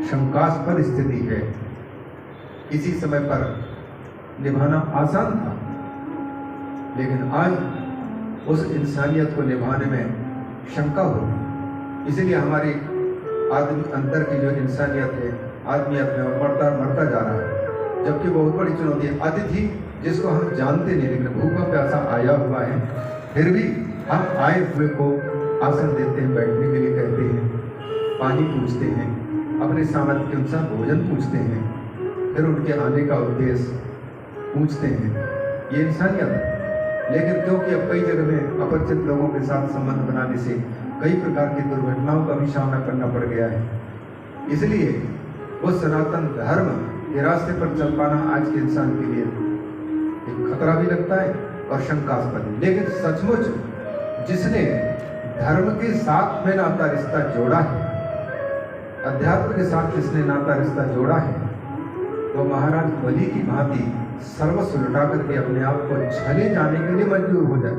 शंकास्पद स्थिति है। किसी समय पर निभाना आसान था, लेकिन आज उस इंसानियत को निभाने में शंका होगी। इसीलिए हमारी आदमी अंदर की जो इंसानियत है, आदमियत में मरता जा रहा है। जबकि बहुत बड़ी चुनौती है। अतिथि जिसको हम जानते नहीं, लेकिन भूखा प्यासा आया हुआ है, फिर भी हम आए हुए को आसन देते हैं, बैठने के लिए कहते हैं, पानी पूछते हैं, अपने सामर्थ्य के अनुसार भोजन पूछते हैं, फिर उनके आने का उद्देश्य पूछते हैं। ये इंसानियत है। लेकिन क्योंकि अब कई जगह में अपरिचित लोगों के साथ संबंध बनाने से कई प्रकार की दुर्घटनाओं का भी सामना करना पड़ गया है, इसलिए वो सनातन धर्म के रास्ते पर चल पाना आज के इंसान के लिए एक खतरा भी लगता है और शंकास्पद है। लेकिन सचमुच जिसने धर्म के साथ में नाता रिश्ता जोड़ा है, अध्यात्म के साथ जिसने नाता रिश्ता जोड़ा है, वो महाराज बलि की भांति सर्वस्व लुटा करके अपने आप को छले जाने के लिए मंजूर हो जाए,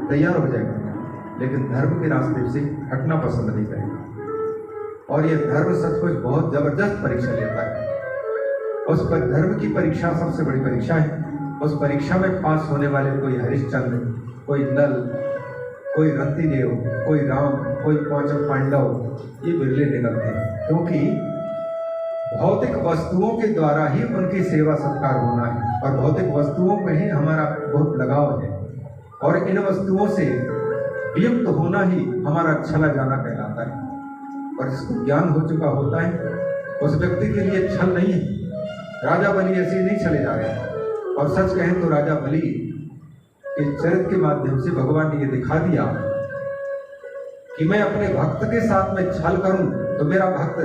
तैयार हो जाएगा, लेकिन धर्म के रास्ते से हटना पसंद नहीं करेगा। और यह धर्म सचमुच बहुत जबरदस्त परीक्षा लेता है। उस पर धर्म की परीक्षा सबसे बड़ी परीक्षा है। उस परीक्षा में पास होने वाले कोई हरिश्चंद्र, कोई नल, कोई रंतिदेव, कोई राम, कोई पांचव पांडव, ये बिरले निकलते हैं, क्योंकि भौतिक वस्तुओं के द्वारा ही उनकी सेवा सत्कार होना है और भौतिक वस्तुओं में ही हमारा बहुत लगाव है और इन वस्तुओं से वियुक्त होना ही हमारा छला जाना कहलाता है। और जिसको ज्ञान हो चुका होता है उस व्यक्ति के लिए छल नहीं है। राजा बलि ऐसे नहीं चले जा रहे हैं। और सच कहें तो राजा बलि के चरित्र के माध्यम से भगवान ने ये दिखा दिया कि मैं अपने भक्त के साथ में छल करूं तो मेरा भक्त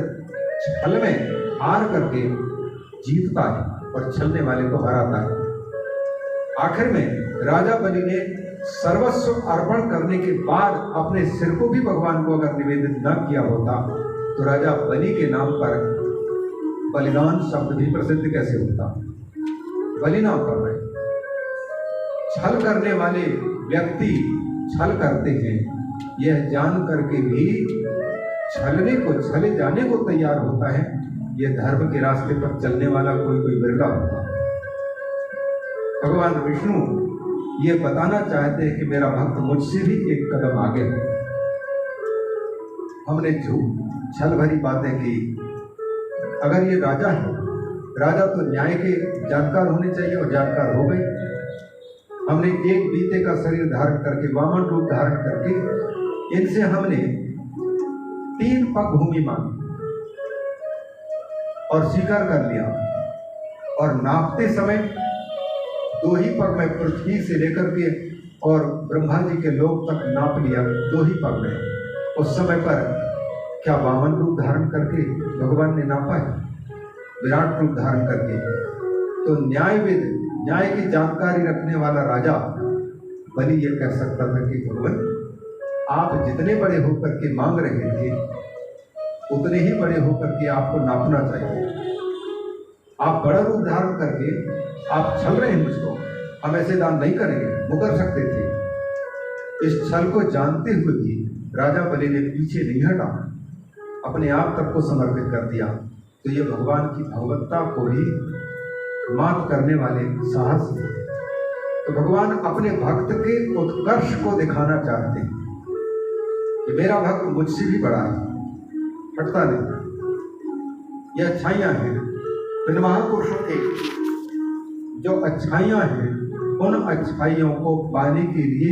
छल में हार करके जीतता है और छलने वाले को हराता है। आखिर में राजा बलि ने सर्वस्व अर्पण करने के बाद अपने सिर को भी भगवान को अगर निवेदित न किया होता तो राजा बलि के नाम पर बलिदान शब्द भी प्रसिद्ध कैसे होता। बलि नाम कर रहे, छल करने वाले व्यक्ति छल करते हैं, यह जान करके भी छलने को, छले जाने को तैयार होता है। यह धर्म के रास्ते पर चलने वाला कोई बिरला होगा। भगवान विष्णु ये बताना चाहते हैं कि मेरा भक्त मुझसे भी एक कदम आगे है। हमने झूठ छल भरी बातें की। अगर ये राजा है, राजा तो न्याय के जानकार होने चाहिए और जानकार हो गए। हमने एक बीते का शरीर धारण करके, वामन रूप धारण करके इनसे हमने 3 पग भूमि मांगी और स्वीकार कर लिया। और नापते समय 2 ही पग में पृथ्वी से लेकर के और ब्रह्मा जी के लोक तक नाप लिया, 2 ही पग में। उस समय पर क्या वामन रूप धारण करके भगवान ने नापा है? विराट रूप धारण करके। तो न्यायविद, न्याय की जानकारी रखने वाला राजा बलि ये कह सकता था कि भगवान आप जितने बड़े होकर के मांग रहे थे उतने ही बड़े होकर के आपको नापना चाहिए। आप बड़ा रूप धारण करके आप छल रहे हैं मुझको, हम ऐसे दान नहीं करेंगे, मुकर सकते थे। इस छल को जानते हुए भी राजा बलि ने पीछे नहीं हटा, अपने आप तक को समर्पित कर दिया। तो ये भगवान की भगवत्ता को ही मात करने वाले साहस है। तो भगवान अपने भक्त के उत्कर्ष को दिखाना चाहते हैं कि मेरा भक्त मुझसे भी बड़ा है, हटता नहीं। ये अच्छाइयाँ हैं इन महापुरुषों के, जो अच्छाइयाँ हैं उन अच्छाइयों को पाने के लिए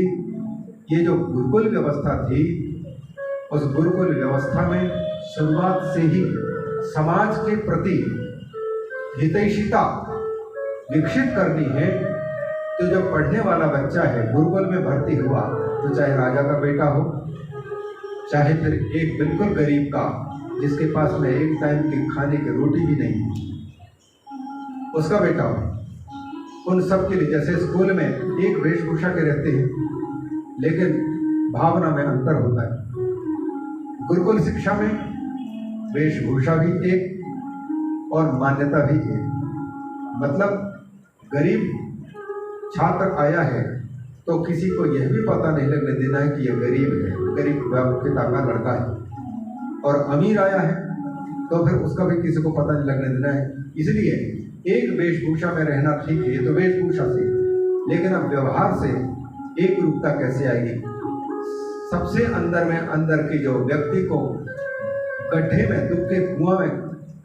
ये जो गुरुकुल व्यवस्था थी, उस गुरुकुल व्यवस्था में शुरुआत से ही समाज के प्रति हितैषिता विकसित करनी है। तो जब पढ़ने वाला बच्चा है, गुरुकुल में भर्ती हुआ, तो चाहे राजा का बेटा हो, चाहे फिर एक बिल्कुल गरीब का जिसके पास में एक टाइम की खाने की रोटी भी नहीं, उसका बेटा हो, उन सब के लिए जैसे स्कूल में एक वेशभूषा के रहते हैं, लेकिन भावना में अंतर होता है। गुरुकुल शिक्षा में वेशभूषा भी एक और मान्यता भी एक। मतलब गरीब छात्र आया है तो किसी को यह भी पता नहीं लगने देना है कि यह गरीब है, गरीब पिता का लड़का है। और अमीर आया है तो फिर उसका भी किसी को पता नहीं लगने देना है। इसलिए एक वेशभूषा में रहना ठीक है, ये तो वेशभूषा से, लेकिन अब व्यवहार से एक रूपता कैसे आएगी? सबसे अंदर में अंदर की जो व्यक्ति को गड्ढे में, दुख के कुआं में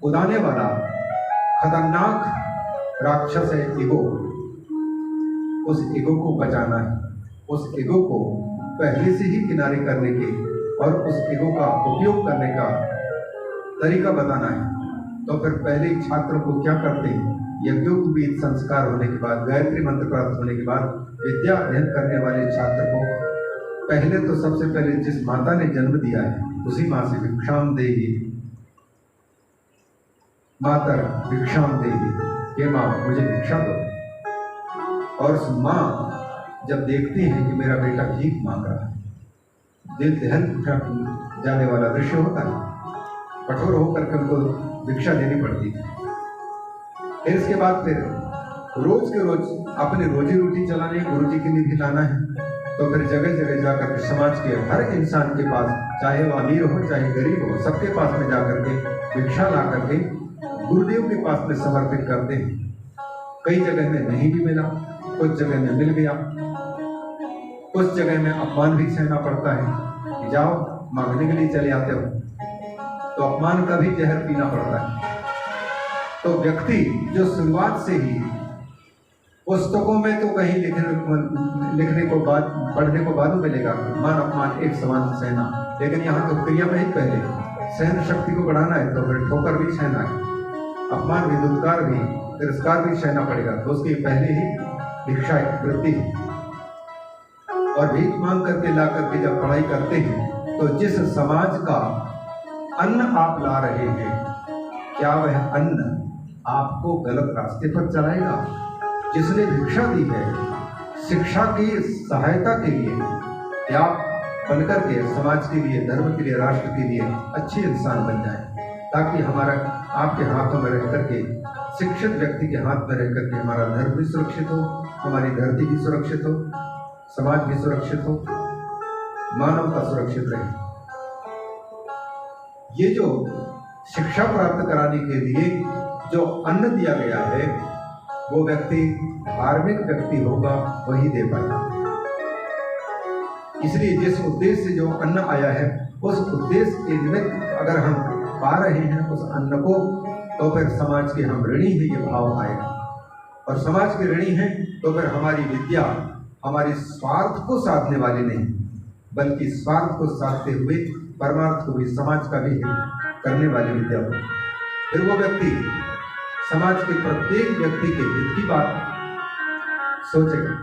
कूदाने वाला खतरनाक राक्षस है ईगो। उस ईगो को बचाना है, उस ईगो को पहले से ही किनारे करने के और उस ईगो का उपयोग करने का तरीका बताना है। तो फिर पहले छात्रों को क्या करते हैं? यज्ञोपवीत संस्कार होने के बाद, गायत्री मंत्र प्राप्त होने के बाद विद्या अध्ययन करने वाले छात्र को पहले तो सबसे पहले जिस माता ने जन्म दिया है उसी माँ से भिक्षाम देगी, मातर भिक्षाम देगी, ये माँ मुझे भिक्षा दो। और उस माँ जब देखती है कि मेरा बेटा भीख मांग रहा है, दिल दहल उठा जाने वाला दृश्य होता है, कठोर होकर के उनको भिक्षा देनी पड़ती है। फिर इसके बाद फिर रोज के रोज अपनी रोजी रोटी चलाने, गुरु जी के लिए भी लाना है। तो फिर जगह जगह जाकर के समाज के हर इंसान के पास, चाहे वो अमीर हो चाहे गरीब हो, सबके पास में जाकर के भिक्षा ला करके गुरुदेव के पास में समर्पित करते हैं। कई जगह में नहीं भी मिला, कुछ जगह में मिल गया, कुछ जगह में अपमान भी सहना पड़ता है कि जाओ मांगने के लिए चले आते हो, तो अपमान का भी जहर पीना पड़ता है। तो व्यक्ति जो शुरुआत से ही पुस्तकों में तो कहीं लिखने को बाद, पढ़ने को बाद में मिलेगा, मान अपमान एक समान सहना, लेकिन यहाँ तो क्रिया में ही पहले सहन शक्ति को बढ़ाना है। तो फिर ठोकर भी सहना है, अपमान भी, दुत्कार भी, तिरस्कार भी सहना पड़ेगा। तो उसके पहले ही भिक्षा एक वृत्ति है। और भीख मांग करके ला करके जब पढ़ाई करते हैं तो जिस समाज का अन्न आप ला रहे हैं, क्या वह अन्न आपको गलत रास्ते पर चलाएगा? जिसने भिक्षा दी है शिक्षा की सहायता के लिए, या बनकर के समाज के लिए, धर्म के लिए, राष्ट्र के लिए अच्छे इंसान बन जाए, ताकि हमारा आपके हाथों में रह करके, शिक्षित व्यक्ति के हाथ में रह करके हमारा धर्म भी सुरक्षित हो, हमारी धरती भी सुरक्षित हो, समाज भी सुरक्षित हो, मानवता सुरक्षित रहे। ये जो शिक्षा प्राप्त कराने के लिए जो अन्न दिया गया है, वो व्यक्ति धार्मिक व्यक्ति होगा, वही दे पाएगा। इसलिए जिस उद्देश्य से जो अन्न आया है, उस उद्देश्य के निमित्त अगर हम पा रहे हैं उस अन्न को, तो फिर समाज के हम ऋणी हैं, ये भाव आएगा। और समाज के ऋणी हैं तो फिर हमारी विद्या हमारे स्वार्थ को साधने वाली नहीं, बल्कि स्वार्थ को साधते हुए परमार्थ को भी, समाज का भी हित करने वाली विद्या हो। फिर वो व्यक्ति समाज के प्रत्येक व्यक्ति के हित की बात सोचेगा,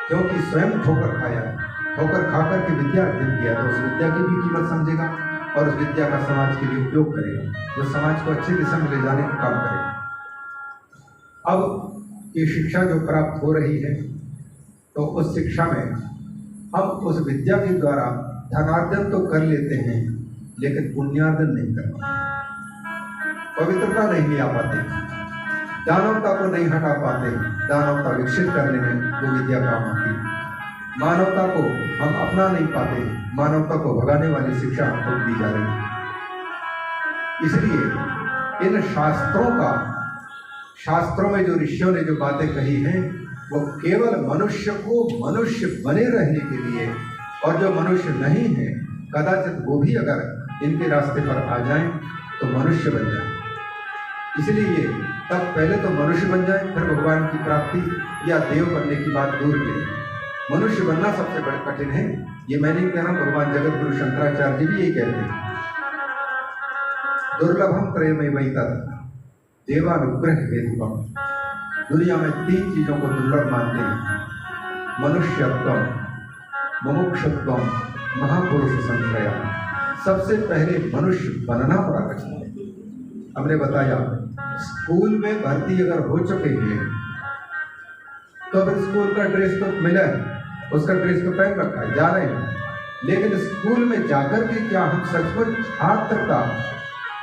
क्योंकि स्वयं ठोकर खाया, ठोकर खाकर के विद्या अर्जित किया, तो उस विद्या की भी कीमत समझेगा और उस विद्या का समाज के लिए उपयोग करेगा, जो समाज को अच्छी दिशा में ले जाने का काम करेगा। अब ये शिक्षा जो प्राप्त हो रही है, तो उस शिक्षा में हम उस विद्या के द्वारा धनार्जन तो कर लेते हैं, लेकिन पुण्यार्जन नहीं कर पाते, पवित्रता नहीं ला पाते, दानवता को नहीं हटा पाते। दानवता विकसित करने में वो विद्या काम आती है। मानवता को हम अपना नहीं पाते, मानवता को भगाने वाली शिक्षा हमको दी जा रही है। इसलिए इन शास्त्रों में जो ऋषियों ने जो बातें कही हैं, वो केवल मनुष्य को मनुष्य बने रहने के लिए, और जो मनुष्य नहीं है कदाचित वो भी अगर इनके रास्ते पर आ जाएं तो मनुष्य बन जाए। इसलिए ये तब पहले तो मनुष्य बन जाए, फिर भगवान की प्राप्ति या देव बनने की बात दूर की। मनुष्य बनना सबसे बड़ा कठिन है। ये मैं नहीं कह रहा, भगवान जगत गुरु शंकराचार्य जी भी यही कहते हैं, दुर्लभम त्रयमेव तत् देवानुग्रह हेतुकम। दुनिया में 3 चीजों को दुर्लभ मानते हैं, मनुष्यत्वम, मुमुक्षुत्वम, महापुरुष संश्रय। सबसे पहले मनुष्य बनना बड़ा कठिन है। हमने बताया स्कूल में भर्ती अगर हो चुके हैं तो फिर स्कूल का ड्रेस तो मिला है, उसका ड्रेस तो पहन रखा है, जा रहे हैं, लेकिन स्कूल में जाकर के क्या हम सचमुच छात्र का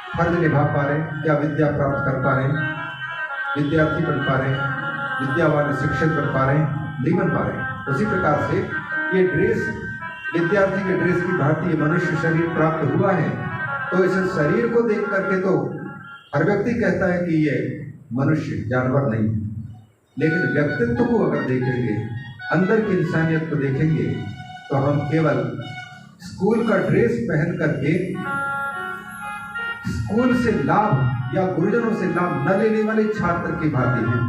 फर्ज निभा पा रहे हैं? क्या विद्या प्राप्त कर पा रहे हैं, विद्यार्थी बन पा रहे हैं, विद्यावान शिक्षक बन पा रहे हैं? नहीं बन पा रहे हैं। उसी प्रकार से ये ड्रेस, विद्यार्थी के ड्रेस की भांति ये मनुष्य शरीर प्राप्त हुआ है, तो इस शरीर को देख करके तो हर व्यक्ति कहता है कि ये मनुष्य जानवर नहीं है, लेकिन व्यक्तित्व को अगर देखेंगे, अंदर की इंसानियत को देखेंगे, तो हम केवल स्कूल का ड्रेस पहन करके स्कूल से लाभ या गुरुजनों से लाभ न लेने वाले छात्र की भांति हैं।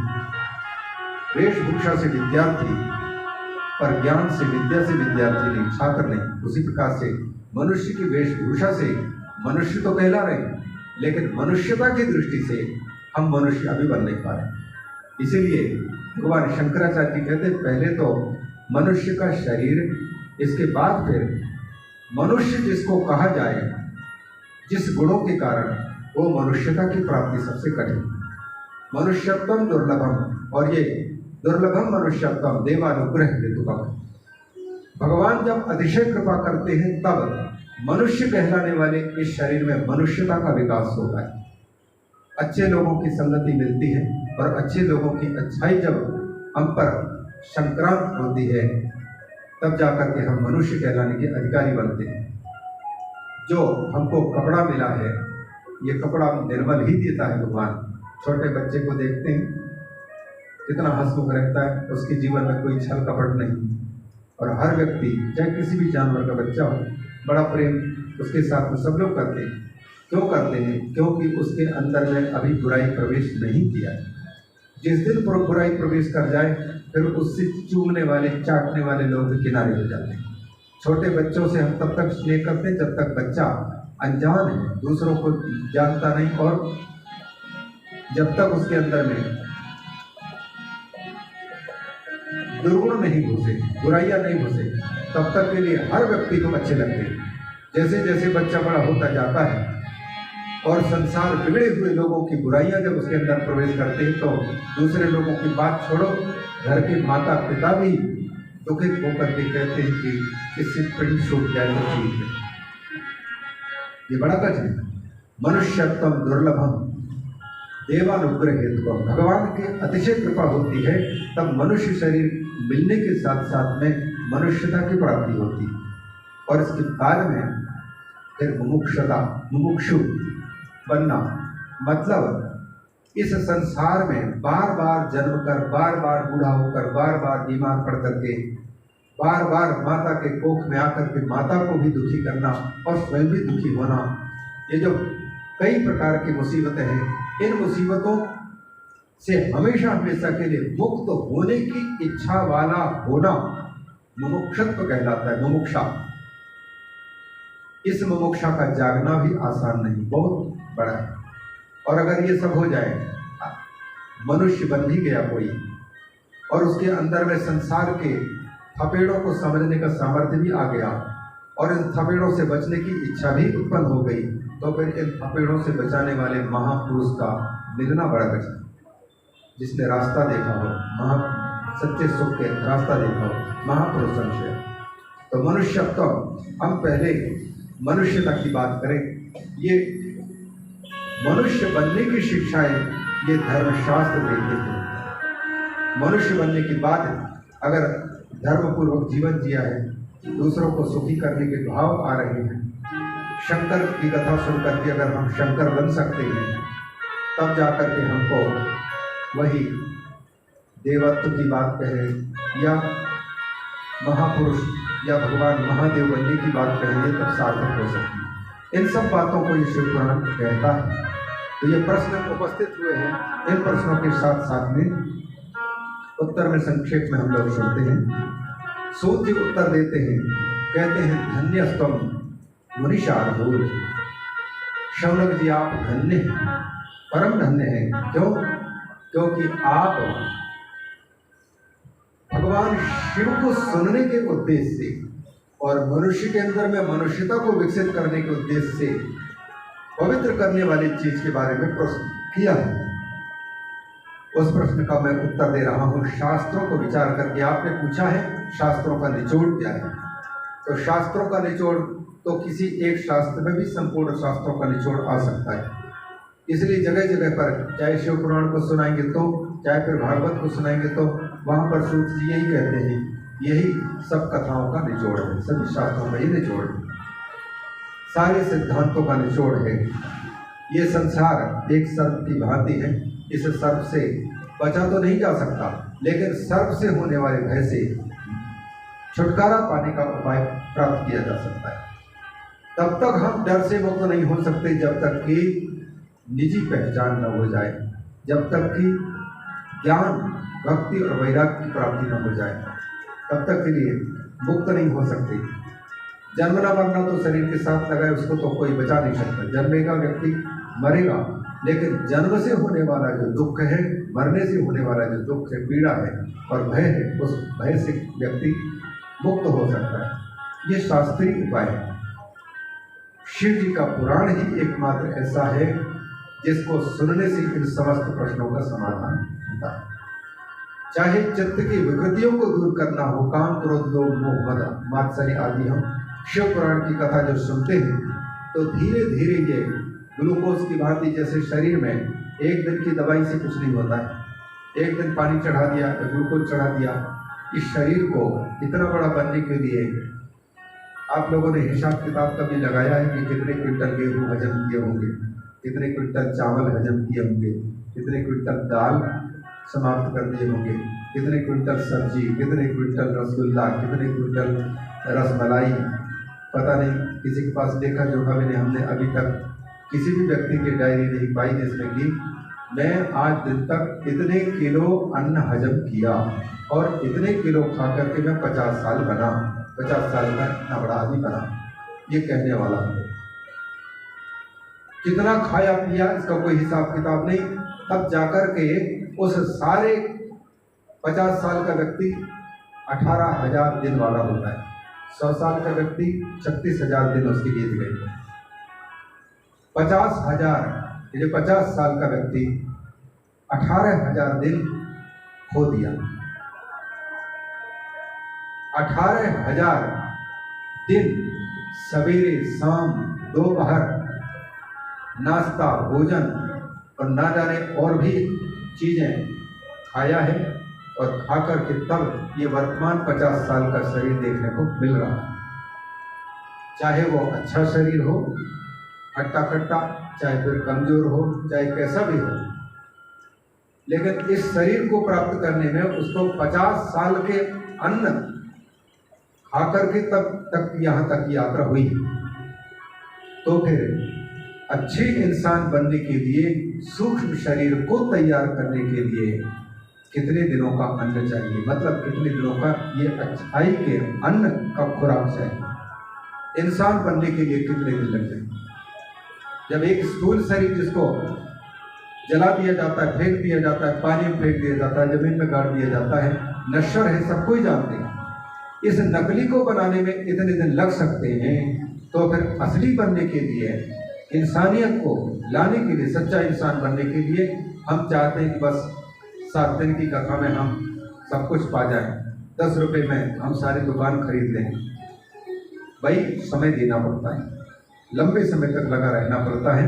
वेशभूषा से विद्यार्थी, पर ज्ञान से विद्या से विद्यार्थी नहीं, छात्र नहीं। उसी प्रकार से मनुष्य की वेशभूषा से मनुष्य तो कहला रहे हैं, लेकिन मनुष्यता की दृष्टि से हम मनुष्य अभी बन नहीं पा रहे। इसीलिए भगवान शंकराचार्य जी कहते पहले तो मनुष्य का शरीर, इसके बाद फिर मनुष्य जिसको कहा जाए, जिस गुणों के कारण वो मनुष्यता की प्राप्ति सबसे कठिन। मनुष्यत्वम दुर्लभम, और ये दुर्लभम मनुष्यत्वम देवानुग्रह हेतुकम। भगवान जब अतिशय कृपा करते हैं तब मनुष्य कहलाने वाले इस शरीर में मनुष्यता का विकास होता है। अच्छे लोगों की संगति मिलती है और अच्छे लोगों की अच्छाई जब हम पर संक्रांत होती है, तब जाकर के हम मनुष्य कहलाने के अधिकारी बनते हैं। जो हमको कपड़ा मिला है, ये कपड़ा निर्मल ही देता है भगवान। छोटे बच्चे को देखते हैं कितना हंसमुख रहता है, उसके जीवन में कोई छल कपट नहीं। और हर व्यक्ति, चाहे किसी भी जानवर का बच्चा हो, बड़ा प्रेम उसके साथ में सब लोग करते हैं। क्यों करते हैं? क्योंकि उसके अंदर में अभी बुराई प्रवेश नहीं किया है। जिस दिन बुराई प्रवेश कर जाए, फिर उससे चूमने वाले, चाटने वाले लोग भी किनारे हो जाते हैं। छोटे बच्चों से हम तब तक स्नेह करते हैं जब तक बच्चा अनजान है, दूसरों को जानता नहीं, और जब तक उसके अंदर में दुर्गुण नहीं घुसे, बुराइयां नहीं घुसे, तब तक के लिए हर व्यक्ति को अच्छे लगते हैं। जैसे जैसे बच्चा बड़ा होता जाता है और संसार बिगड़े हुए लोगों की बुराइयां जब उसके अंदर प्रवेश करते हैं, तो दूसरे लोगों की बात छोड़ो, घर के माता पिता भी दुखित होकर के कहते हैं कि इससे बड़ी छूट जाए तो ठीक है। ये बड़ा कठिन है। मनुष्यत्वम दुर्लभम देवानुग्रह हेतुकम। भगवान की अतिशय कृपा होती है तब मनुष्य शरीर मिलने के साथ साथ में मनुष्यता की प्राप्ति होती है, और इसके बाद में फिर मुमुक्षु बनना, मतलब इस संसार में बार बार जन्म कर, बार बार बूढ़ा होकर, बार बार बीमार पड़ करके, बार बार माता के कोख में आकर के माता को भी दुखी करना और स्वयं भी दुखी होना, ये जो कई प्रकार की मुसीबतें हैं, इन मुसीबतों से हमेशा हमेशा के लिए मुक्त होने की इच्छा वाला होना मुमुक्षत्व कहलाता है। मुमुक्षा, इस मुमुक्षा का जागना भी आसान नहीं, बहुत बड़ा है। और अगर ये सब हो जाए, मनुष्य बन भी गया कोई, और उसके अंदर में संसार के थपेड़ों को समझने का सामर्थ्य भी आ गया, और इन थपेड़ों से बचने की इच्छा भी उत्पन्न हो गई, तो फिर इन थपेड़ों से बचाने वाले महापुरुष का मिलना बड़ा कठिन। जिसने रास्ता देखा हो, सच्चे सुख के रास्ता देखा हो, महापुरुष संशय। तो मनुष्यत्व, हम पहले मनुष्यता की बात करें। ये मनुष्य बनने की शिक्षाएं ये धर्मशास्त्र देते हैं। मनुष्य बनने के बाद अगर धर्मपूर्वक जीवन जिया है, दूसरों को सुखी करने के भाव आ रहे हैं, शंकर की कथा सुनकर के अगर हम शंकर बन सकते हैं, तब जाकर के हमको वही देवत्व की बात कहें या महापुरुष या भगवान महादेव बनने की बात कहेंगे, तब सार्थक हो सकती है। इन सब बातों को ये शिव पुराण कहता है। तो ये प्रश्न उपस्थित हुए हैं, इन प्रश्नों के साथ साथ में उत्तर में संक्षेप में हम लोग सुनते हैं। सूत जी उत्तर देते हैं, कहते हैं धन्यस्तम मुनिशार्दूल। शौनक जी आप धन्य हैं, परम धन्य हैं। क्यों? क्योंकि आप भगवान शिव को सुनने के उद्देश्य से और मनुष्य के अंदर में मनुष्यता को विकसित करने के उद्देश्य से पवित्र करने वाली चीज के बारे में प्रश्न किया है। उस प्रश्न का मैं उत्तर दे रहा हूँ शास्त्रों को विचार करके। आपने पूछा है शास्त्रों का निचोड़ क्या है, तो शास्त्रों का निचोड़ तो किसी एक शास्त्र में भी संपूर्ण शास्त्रों का निचोड़ आ सकता है। इसलिए जगह जगह पर चाहे शिव पुराण को सुनाएंगे तो, चाहे फिर भागवत को सुनाएंगे तो, वहाँ पर सूत जी यही कहते हैं, यही सब कथाओं का निचोड़ है, सभी शास्त्रों का ही निचोड़ है। सारे सिद्धांतों का निचोड़ है। ये संसार एक सर्प की भांति है, इस सर्प से बचा तो नहीं जा सकता, लेकिन सर्प से होने वाले भय से छुटकारा पाने का उपाय प्राप्त किया जा सकता है। तब तक हम डर से मुक्त नहीं हो सकते जब तक कि निजी पहचान न हो जाए, जब तक कि ज्ञान, भक्ति और वैराग्य की प्राप्ति न हो जाए, तब तक के लिए मुक्त नहीं हो सकते। जन्मना मरना तो शरीर के साथ लगा है, उसको तो कोई बचा नहीं सकता। जन्मेगा व्यक्ति, मरेगा, लेकिन जन्म से होने वाला जो दुख है, मरने से होने वाला जो दुख है, पीड़ा है और भय है, उस भय से व्यक्ति मुक्त हो सकता है। ये शास्त्रीय उपाय है। शिव जी का पुराण ही एकमात्र ऐसा है जिसको सुनने से इन समस्त प्रश्नों का समाधान होता है। चाहे चित्त की विकृतियों को दूर करना हो, काम, क्रोध, लोभ, मोह, मद, मात्सर्य आदि, हम शिव पुराण की कथा जब सुनते हैं तो धीरे धीरे ये ग्लूकोज की भांति, जैसे शरीर में एक दिन की दवाई से कुछ नहीं होता है, एक दिन पानी चढ़ा दिया, ग्लूकोज चढ़ा दिया, इस शरीर को इतना बड़ा बनने के लिए आप लोगों ने हिसाब किताब कभी लगाया है कि कितने क्विंटल गेहूँ हजम किए होंगे, कितने क्विंटल चावल हजम किए होंगे, कितने क्विंटल दाल समाप्त कर दिए होंगे, कितने क्विंटल सब्जी, कितने क्विंटल रसगुल्ला, कितने क्विंटल रसमलाई, पता नहीं। किसी के पास देखा जोखा भी नहीं। हमने अभी तक किसी भी व्यक्ति की डायरी नहीं पाई जिसमें कि मैं आज दिन तक इतने किलो अन्न हजम किया और इतने किलो खा करके मैं 50 साल बना, 50 साल का इतना बड़ा आदमी बना। ये कहने वाला कितना खाया पिया इसका कोई हिसाब किताब नहीं। तब जाकर के उस सारे 50 साल का व्यक्ति 18,000 दिन वाला होता है। 100 साल का व्यक्ति 36,000 दिन उसके बीत गए। 50,000 ये 50 साल का व्यक्ति 18,000 दिन खो दिया। 18,000 दिन सवेरे, शाम, दोपहर, नाश्ता, भोजन और ना जाने और भी चीजें खाया है और खाकर के तब ये वर्तमान 50 साल का शरीर देखने को मिल रहा है। चाहे वो अच्छा शरीर हो, हट्टा कट्टा, चाहे फिर कमजोर हो, चाहे कैसा भी हो, लेकिन इस शरीर को प्राप्त करने में उसको 50 साल के अन्न खाकर के तब तक यहाँ तक यात्रा हुई। तो फिर अच्छे इंसान बनने के लिए, सूक्ष्म शरीर को तैयार करने के लिए कितने दिनों का अन्न चाहिए, मतलब कितने दिनों का ये अच्छाई के अन्न का खुराक चाहिए। इंसान बनने के लिए कितने दिन लग जाएंगे। जब एक स्थूल शरीर जिसको जला दिया जाता है, फेंक दिया जाता है, पानी में फेंक दिया जाता है, जमीन में गाड़ दिया जाता है, नश्वर है, सबको ही जानते हैं। इस नकली को बनाने में इतने दिन लग सकते हैं, तो फिर असली बनने के लिए, इंसानियत को लाने के लिए, सच्चा इंसान बनने के लिए हम चाहते हैं कि बस 7 दिन की कथा में हम सब कुछ पा जाएं, 10 रुपये में हम सारी दुकान खरीद लें। भाई समय देना पड़ता है, लंबे समय तक लगा रहना पड़ता है।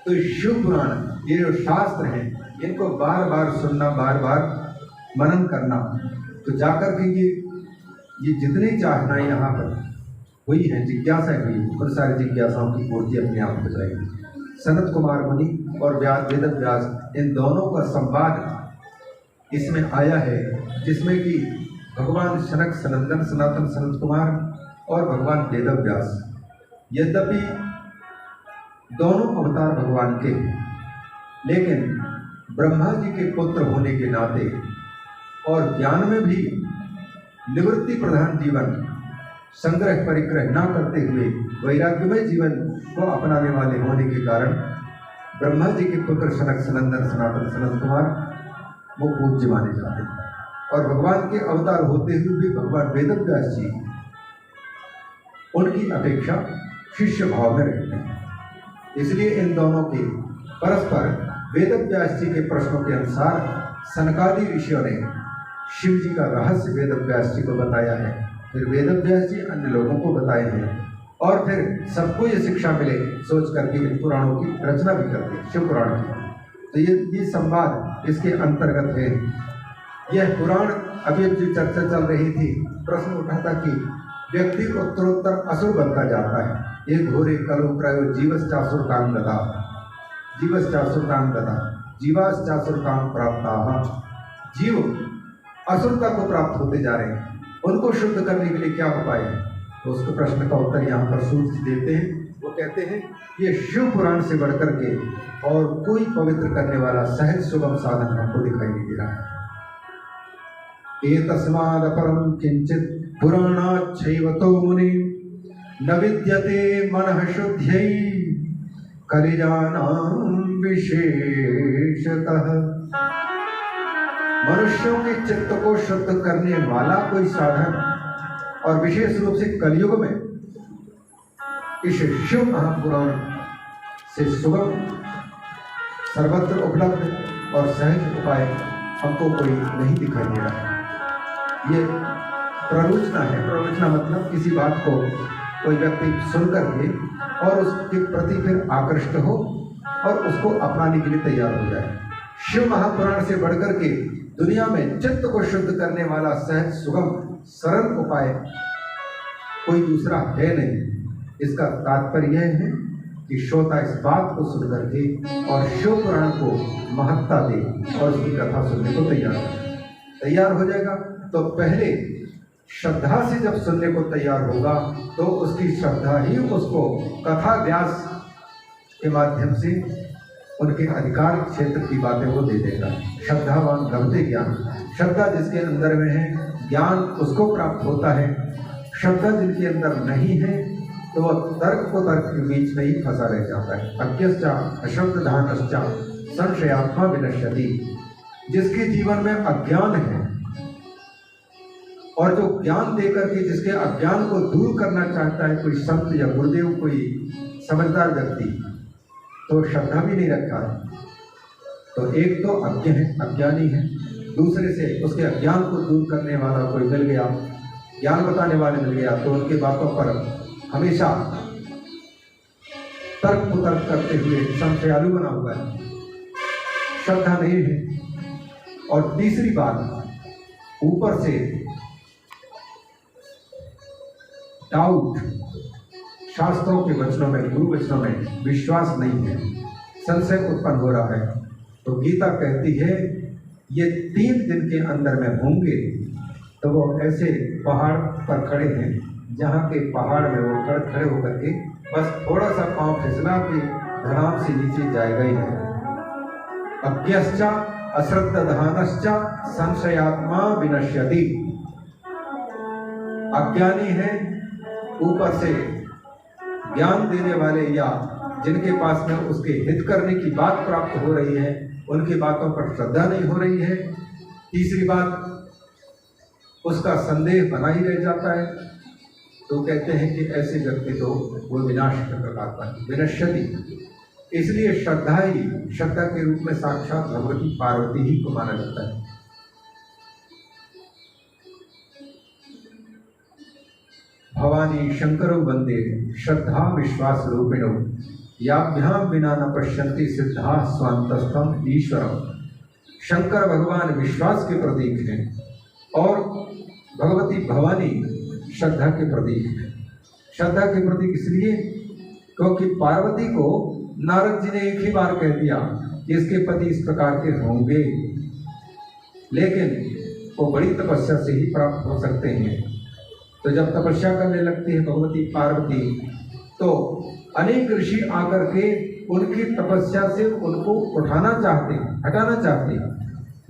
तो शिव पुराण, ये जो शास्त्र हैं, इनको बार बार सुनना, बार बार मनन करना, तो जाकर के ये जितनी चाहनाएं यहाँ पर हुई है, जिज्ञासा हुई, उन सारी जिज्ञासाओं की पूर्ति अपने आप हो जाएगी। सनत कुमार मुनि और वेद व्यास, इन दोनों का संवाद इसमें आया है, जिसमें कि भगवान शनक सनंदन सनातन सनत कुमार और भगवान वेद व्यास, यद्यपि दोनों अवतार भगवान के, लेकिन ब्रह्मा जी के पुत्र होने के नाते और ज्ञान में भी निवृत्ति प्रधान जीवन, संग्रह परिग्रह न करते हुए वैराग्यमय जीवन को अपनाने वाले होने के कारण ब्रह्मा जी के पुत्र शनक सनंदन सनातन सनत कुमार वो पूज्य माने जाते हैं। और भगवान के अवतार होते हुए भी भगवान वेद व्यास जी उनकी अपेक्षा शिष्य भाव में रहते हैं। इसलिए इन दोनों के परस्पर वेद व्यास जी के प्रश्नों के अनुसार सनकादि ऋषियों ने शिव जी का रहस्य वेद व्यास जी को बताया है, फिर वेद व्यास जी अन्य लोगों को बताए हैं, और फिर सबको ये शिक्षा मिले सोच करके इन पुराणों की रचना भी करते हैं, शिव पुराण की। तो ये संवाद इसके अंतर्गत है। यह पुराण, अभी जो चर्चा चल रही थी, प्रश्न उठा था कि व्यक्ति उत्तरोत्तर असुर बनता जाता है, ये घोरे कलो प्रयो जीवश्चासुरतां गता, जीवश्चासुरतां गता, जीवाश्चासुरतां प्राप्ताः। जीव असुरता को प्राप्त होते जा रहे हैं, उनको शुद्ध करने के लिए क्या उपाय है? तो उसके प्रश्न का उत्तर यहाँ पर सूर्य जी देते हैं। वो कहते हैं ये शिव पुराण से बढ़कर के और कोई पवित्र करने वाला सहज सुगम साधन हमको दिखाई नहीं दे रहा है। एतस्माद् अपरं किंचित् पुराणाच्छैवतो मुनि न विद्यते मनः शुद्ध्यै कलिजानां विशेषतः। मनुष्यों के चित्त को शुद्ध करने वाला कोई साधन और विशेष रूप से कलयुग में इस शिव महापुराण से सुगम सर्वत्र उपलब्ध और सहज उपाय हमको कोई नहीं दिखाई दे रहा है। ये प्ररोचना है। प्ररोचना मतलब किसी बात को कोई व्यक्ति सुन करके और उसके प्रति फिर आकृष्ट हो और उसको अपनाने के लिए तैयार हो जाए। शिव महापुराण से बढ़कर के दुनिया में चित्त को शुद्ध करने वाला सहज सुगम सरल उपाय कोई दूसरा है नहीं। इसका तात्पर्य यह है कि श्रोता इस बात को सुन करके और शिव पुराण को महत्ता दे और उसकी कथा सुनने को तैयार हो जाएगा। तो पहले श्रद्धा से जब सुनने को तैयार होगा तो उसकी श्रद्धा ही उसको कथा व्यास के माध्यम से उनके अधिकार क्षेत्र की बातें वो दे देगा। श्रद्धावान लभते ज्ञान, श्रद्धा जिसके अंदर में है ज्ञान उसको प्राप्त होता है। श्रद्धा जिनके अंदर नहीं है तो वह तर्क को तर्क के बीच में ही फंसा रह जाता है। अज्ञश्च अश्रद्धानश्च संशयात्मा विनश्यति। जिसके जीवन में अज्ञान है और जो ज्ञान देकर के जिसके अज्ञान को दूर करना चाहता है कोई संत या गुरुदेव, कोई समझदार व्यक्ति, तो श्रद्धा भी नहीं रखा है। तो एक तो अज्ञ है, अज्ञानी है, दूसरे से उसके अज्ञान को दूर करने वाला कोई मिल गया, ज्ञान बताने वाले मिल गया, तो उनके बातों पर हमेशा तर्क कुतर्क करते हुए संशयालु बना हुआ है, श्रद्धा नहीं है। और तीसरी बात, ऊपर से डाउट, शास्त्रों के वचनों में, गुरु वचनों में विश्वास नहीं है, संशय उत्पन्न हो रहा है। तो गीता कहती है ये 3 दिन के अंदर में होंगे। तो वो ऐसे पहाड़ पर खड़े हैं जहाँ के पहाड़ में वो खड़े होकर के बस थोड़ा सा पांव फिसला के धड़ाम से नीचे जाएगा ही है। अज्ञश्च अश्रद्धानश्च संशयात्मा विनश्यति। अज्ञानी है, ऊपर से ज्ञान देने वाले या जिनके पास में उसके हित करने की बात प्राप्त हो रही है उनकी बातों पर श्रद्धा नहीं हो रही है। तीसरी बात, उसका संदेह बना ही रह जाता है। तो कहते हैं कि ऐसे व्यक्ति तो वो विनाश कर पाता है, विनश्यति। इसलिए श्रद्धा ही, श्रद्धा के रूप में साक्षात भगवती पार्वती ही को माना जाता है। भवानी शंकरो वंदे श्रद्धा विश्वास रूपिणो याभ्याम बिना न पश्यन्ति सिद्धा स्वांतस्थम ईश्वरम। शंकर भगवान विश्वास के प्रतीक हैं और भगवती भवानी श्रद्धा के प्रतीक है। श्रद्धा के प्रतीक इसलिए क्योंकि पार्वती को नारद जी ने एक ही बार कह दिया कि इसके पति इस प्रकार के होंगे, लेकिन वो बड़ी तपस्या से ही प्राप्त हो सकते हैं। तो जब तपस्या करने लगती है भगवती पार्वती तो अनेक ऋषि आकर के उनकी तपस्या से उनको उठाना चाहते, हटाना चाहते,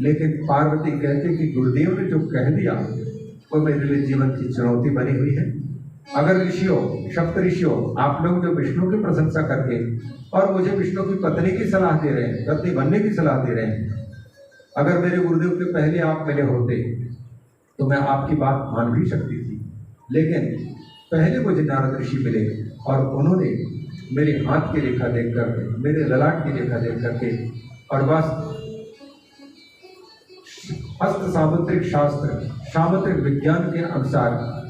लेकिन पार्वती कहते कि गुरुदेव ने जो कह दिया वो मेरे लिए जीवन की चुनौती बनी हुई है। अगर ऋषियों, सप्त ऋषियों, आप लोग जो विष्णु की प्रशंसा करके और मुझे विष्णु की पत्नी की सलाह दे रहे हैं, पत्नी बनने की सलाह दे रहे हैं, अगर मेरे गुरुदेव के पहले आप मिले होते तो मैं आपकी बात मान भी सकती थी, लेकिन पहले मुझे नारद ऋषि मिले और उन्होंने मेरे हाथ की रेखा देख करके, मेरे ललाट की रेखा देख करके और बस हस्त सामुद्रिक शास्त्र, सामुद्रिक विज्ञान के अनुसार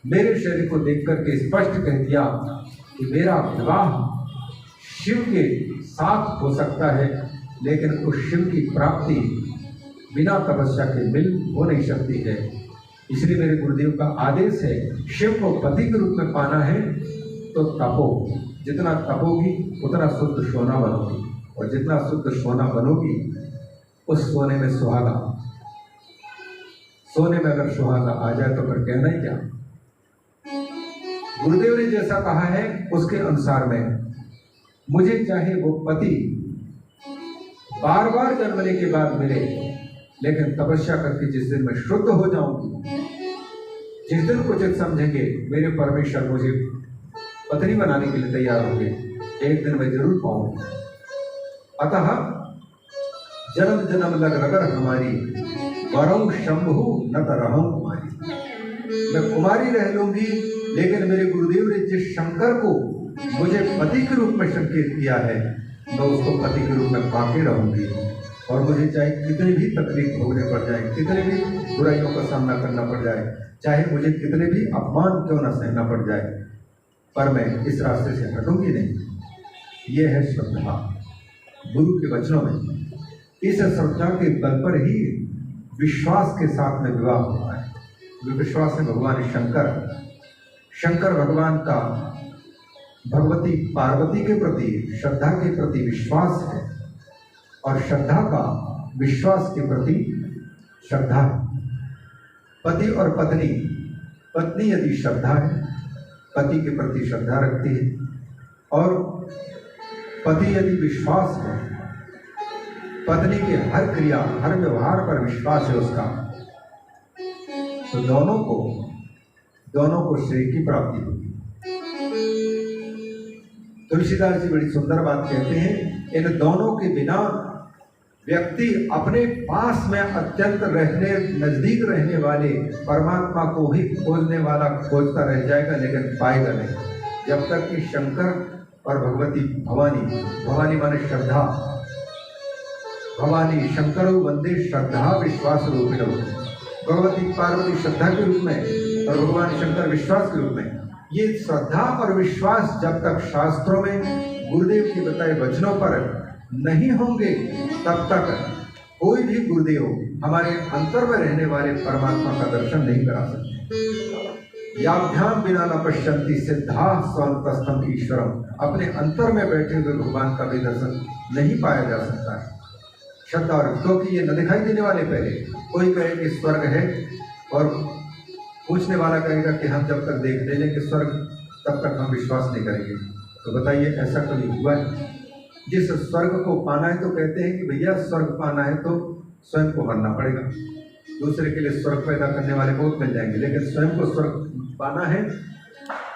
मेरे शरीर को देख करके स्पष्ट कह दिया कि मेरा विवाह शिव के साथ हो सकता है, लेकिन उस शिव की प्राप्ति बिना तपस्या के मिल हो नहीं सकती है। इसलिए मेरे गुरुदेव का आदेश है शिव को पति के रूप में पाना है तो तपो, जितना तपोगी उतना शुद्ध सोना बनोगी, और जितना शुद्ध सोना बनोगी उस सोने में सुहागा, सोने में अगर सुहागा आ जाए तो फिर कहना ही क्या। गुरुदेव ने जैसा कहा है उसके अनुसार में मुझे चाहे वो पति बार बार जन्मने के बाद मिले, लेकिन तपस्या करके जिस दिन मैं शुद्ध हो जाऊंगी, जिस दिन उचित समझेंगे मेरे परमेश्वर मुझे पत्नी बनाने के लिए तैयार होंगे, एक दिन मैं जरूर पाऊंगा। अतः जन्म जन्म लग रगर हमारी, वरऊ शंभु न तरहूं कुमारी। मैं कुमारी रह लूंगी, लेकिन मेरे गुरुदेव ने जिस शंकर को मुझे पति के रूप में संकेत किया है, मैं उसको पति के रूप में पाके रहूंगी। और मुझे चाहे कितनी भी तकलीफ भोगने पड़ जाए, कितने भी बुराइयों का सामना करना पड़ जाए, चाहे मुझे कितने भी अपमान क्यों न सहना पड़ जाए, पर मैं इस रास्ते से हटूंगी नहीं। ये है श्रद्धा गुरु के वचनों में। इस श्रद्धा के बल पर ही विश्वास के साथ में विवाह होता है। विश्वास है भगवान शंकर भगवान का भगवती पार्वती के प्रति श्रद्धा के प्रति विश्वास है, और श्रद्धा का विश्वास के प्रति श्रद्धा है। पति और पत्नी, पत्नी यदि श्रद्धा है, पति के प्रति श्रद्धा रखती है, और पति यदि विश्वास है, पत्नी के हर क्रिया हर व्यवहार पर विश्वास है उसका, तो दोनों को श्रेय की प्राप्ति होगी। तुलसीदास जी बड़ी सुंदर बात कहते हैं, इन दोनों के बिना व्यक्ति अपने पास में अत्यंत नजदीक रहने वाले परमात्मा को ही खोजने वाला खोजता रह जाएगा, लेकिन पाएगा नहीं। जब तक कि शंकर और भगवती भवानी माने श्रद्धा, भवानी शंकरो वंदे श्रद्धा विश्वास रूपिणो। भगवती पार्वती श्रद्धा के रूप में और भगवान शंकर विश्वास के रूप में। ये श्रद्धा और विश्वास जब तक शास्त्रों में गुरुदेव के बताए वचनों पर नहीं होंगे, तब तक कोई भी गुरुदेव हमारे अंतर में रहने वाले परमात्मा का दर्शन नहीं करा सकते। याभ्याम बिना न पश्यन्ति सिद्धा स्वन्तस्थम ईश्वरम। अपने अंतर में बैठे हुए भगवान का भी दर्शन नहीं पाया जा सकता है। श्रद्धा और क्योंकि ये न दिखाई देने वाले, पहले कोई कहे कि स्वर्ग है और पूछने वाला कहेगा कि हम जब तक देख ले लेंगे स्वर्ग, तब तक हम विश्वास नहीं करेंगे। तो बताइए ऐसा कभी हुआ है? जिस स्वर्ग को पाना है तो कहते हैं कि भैया स्वर्ग पाना है तो स्वयं को मरना पड़ेगा। दूसरे के लिए स्वर्ग पैदा करने वाले बहुत मिल जाएंगे, लेकिन स्वयं को स्वर्ग पाना है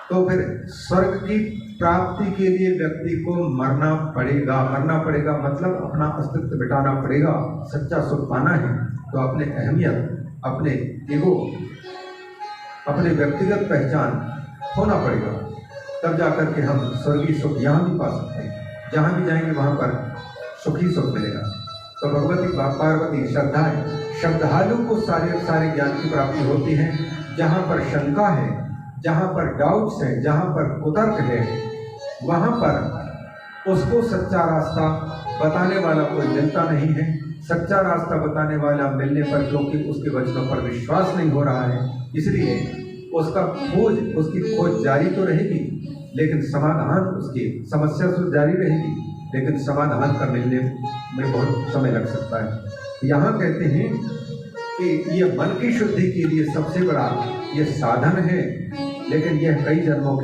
तो फिर स्वर्ग की प्राप्ति के लिए व्यक्ति को मरना पड़ेगा। मरना पड़ेगा मतलब अपना अस्तित्व मिटाना पड़ेगा। सच्चा सुख पाना है तो अपने अहमियत, अपने ईगो, अपने व्यक्तिगत पहचान होना पड़ेगा, तब जाकर के हम स्वर्गीय सुख यहाँ भी पा सकते हैं। जहाँ भी जाएंगे वहाँ पर सुख ही सुख मिलेगा। तो भगवती पार्वती श्रद्धा है। श्रद्धालु को सारे ज्ञान की प्राप्ति होती है। जहाँ पर शंका है, जहाँ पर डाउट्स है, जहाँ पर कुतर्क है, वहाँ पर उसको सच्चा रास्ता बताने वाला कोई मिलता नहीं है। सच्चा रास्ता बताने वाला मिलने पर क्योंकि उसके वचनों पर विश्वास नहीं हो रहा है, इसलिए उसकी खोज जारी तो रहेगी, लेकिन समाधान, उसकी समस्या तो जारी रहेगी, लेकिन समाधान का मिलने में बहुत समय लग सकता है। यहाँ कहते हैं कि ये मन की शुद्धि के लिए सबसे बड़ा ये साधन है, लेकिन यह कई जन्मों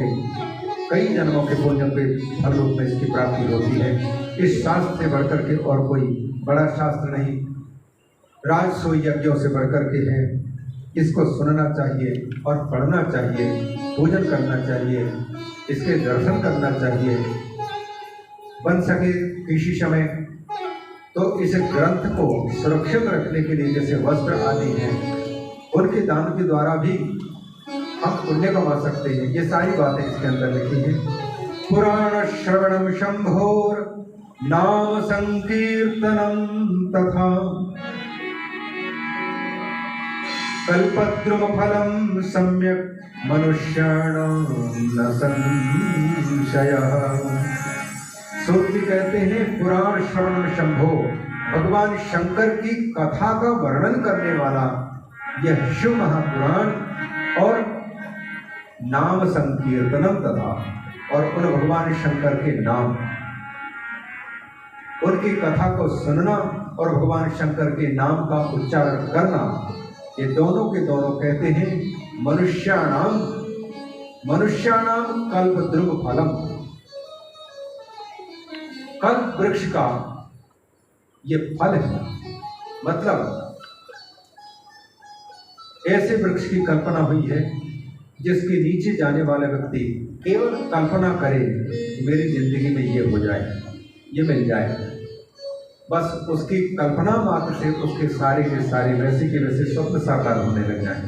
के पुण्य के फल रूप में इसकी प्राप्ति होती है। इस शास्त्र से बढ़कर के और कोई बड़ा शास्त्र नहीं, राजसो यज्ञों से बढ़कर के है। इसको सुनना चाहिए और पढ़ना चाहिए, पूजन करना चाहिए, इसके दर्शन करना चाहिए। बन सके किसी समय तो इस ग्रंथ को सुरक्षित रखने के लिए जैसे वस्त्र आदि हैं, उनके दान के द्वारा भी हम पुण्य कमा सकते हैं। ये सारी बातें इसके अंदर लिखी हैं। पुराण श्रवणम शंभोर नाम संकीर्तनम तथा कल्पद्रुम फलम सम्यक मनुष्याणां न संशयः। सूर्य कहते हैं पुराण श्रवण शंभो, भगवान शंकर की कथा का वर्णन करने वाला यह शिव महापुराण और नाम संकीर्तनम तथा और उन भगवान शंकर के नाम, उनकी कथा को सुनना और भगवान शंकर के नाम का उच्चारण करना, ये दोनों के दोनों कहते हैं मनुष्याणाम कल्पद्रुम फलम। कल्प वृक्ष का ये फल है, मतलब ऐसे वृक्ष की कल्पना हुई है जिसके नीचे जाने वाला व्यक्ति केवल कल्पना करे मेरी जिंदगी में ये हो जाए, ये मिल जाए, बस उसकी कल्पना मात्र से उसके सारे के सारे वैसे के वैसे स्वप्न साकार होने लग जाए।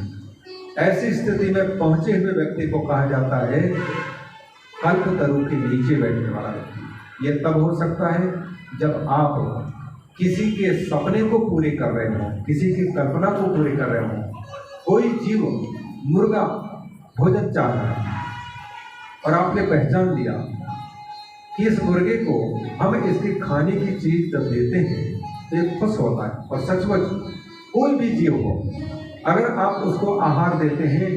ऐसी स्थिति में पहुंचे हुए व्यक्ति को कहा जाता है कल्पतरु के नीचे बैठने वाला व्यक्ति। यह तब हो सकता है जब आप किसी के सपने को पूरे कर रहे हो, किसी की कल्पना को पूरे कर रहे हो। कोई जीव मुर्गा भोजन चाह रहा है और आपने पहचान लिया कि इस मुर्गे को हम इसके खाने की चीज जब देते हैं तो ये खुश होता है। और सचमुच कोई भी जीव हो, अगर आप उसको आहार देते हैं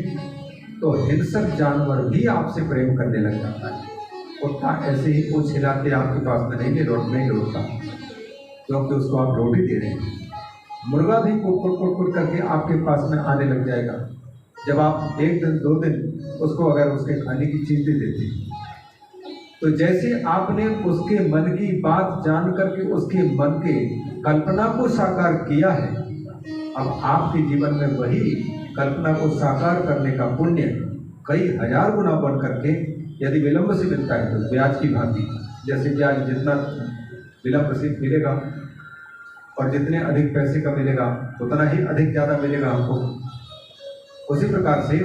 तो हिंसक जानवर भी आपसे प्रेम करने लग जाता है। कुत्ता ऐसे ही पूछ हिला के आपके पास में नहीं लौटता, क्योंकि उसको आप रोटी दे रहे हैं। मुर्गा भी कुट करके आपके पास में आने लग जाएगा जब आप एक दिन दो दिन उसको अगर उसके खाने की चीज दे देते हैं। तो जैसे आपने उसके मन की बात जान करके उसके मन के कल्पना को साकार किया है, अब आपके जीवन में वही कल्पना को साकार करने का पुण्य कई हजार गुना बढ़ करके यदि विलंब से मिलता है तो ब्याज की भांति, जैसे ब्याज जितना विलंब से मिलेगा और जितने अधिक पैसे का मिलेगा उतना ही अधिक ज़्यादा मिलेगा हमको, उसी प्रकार से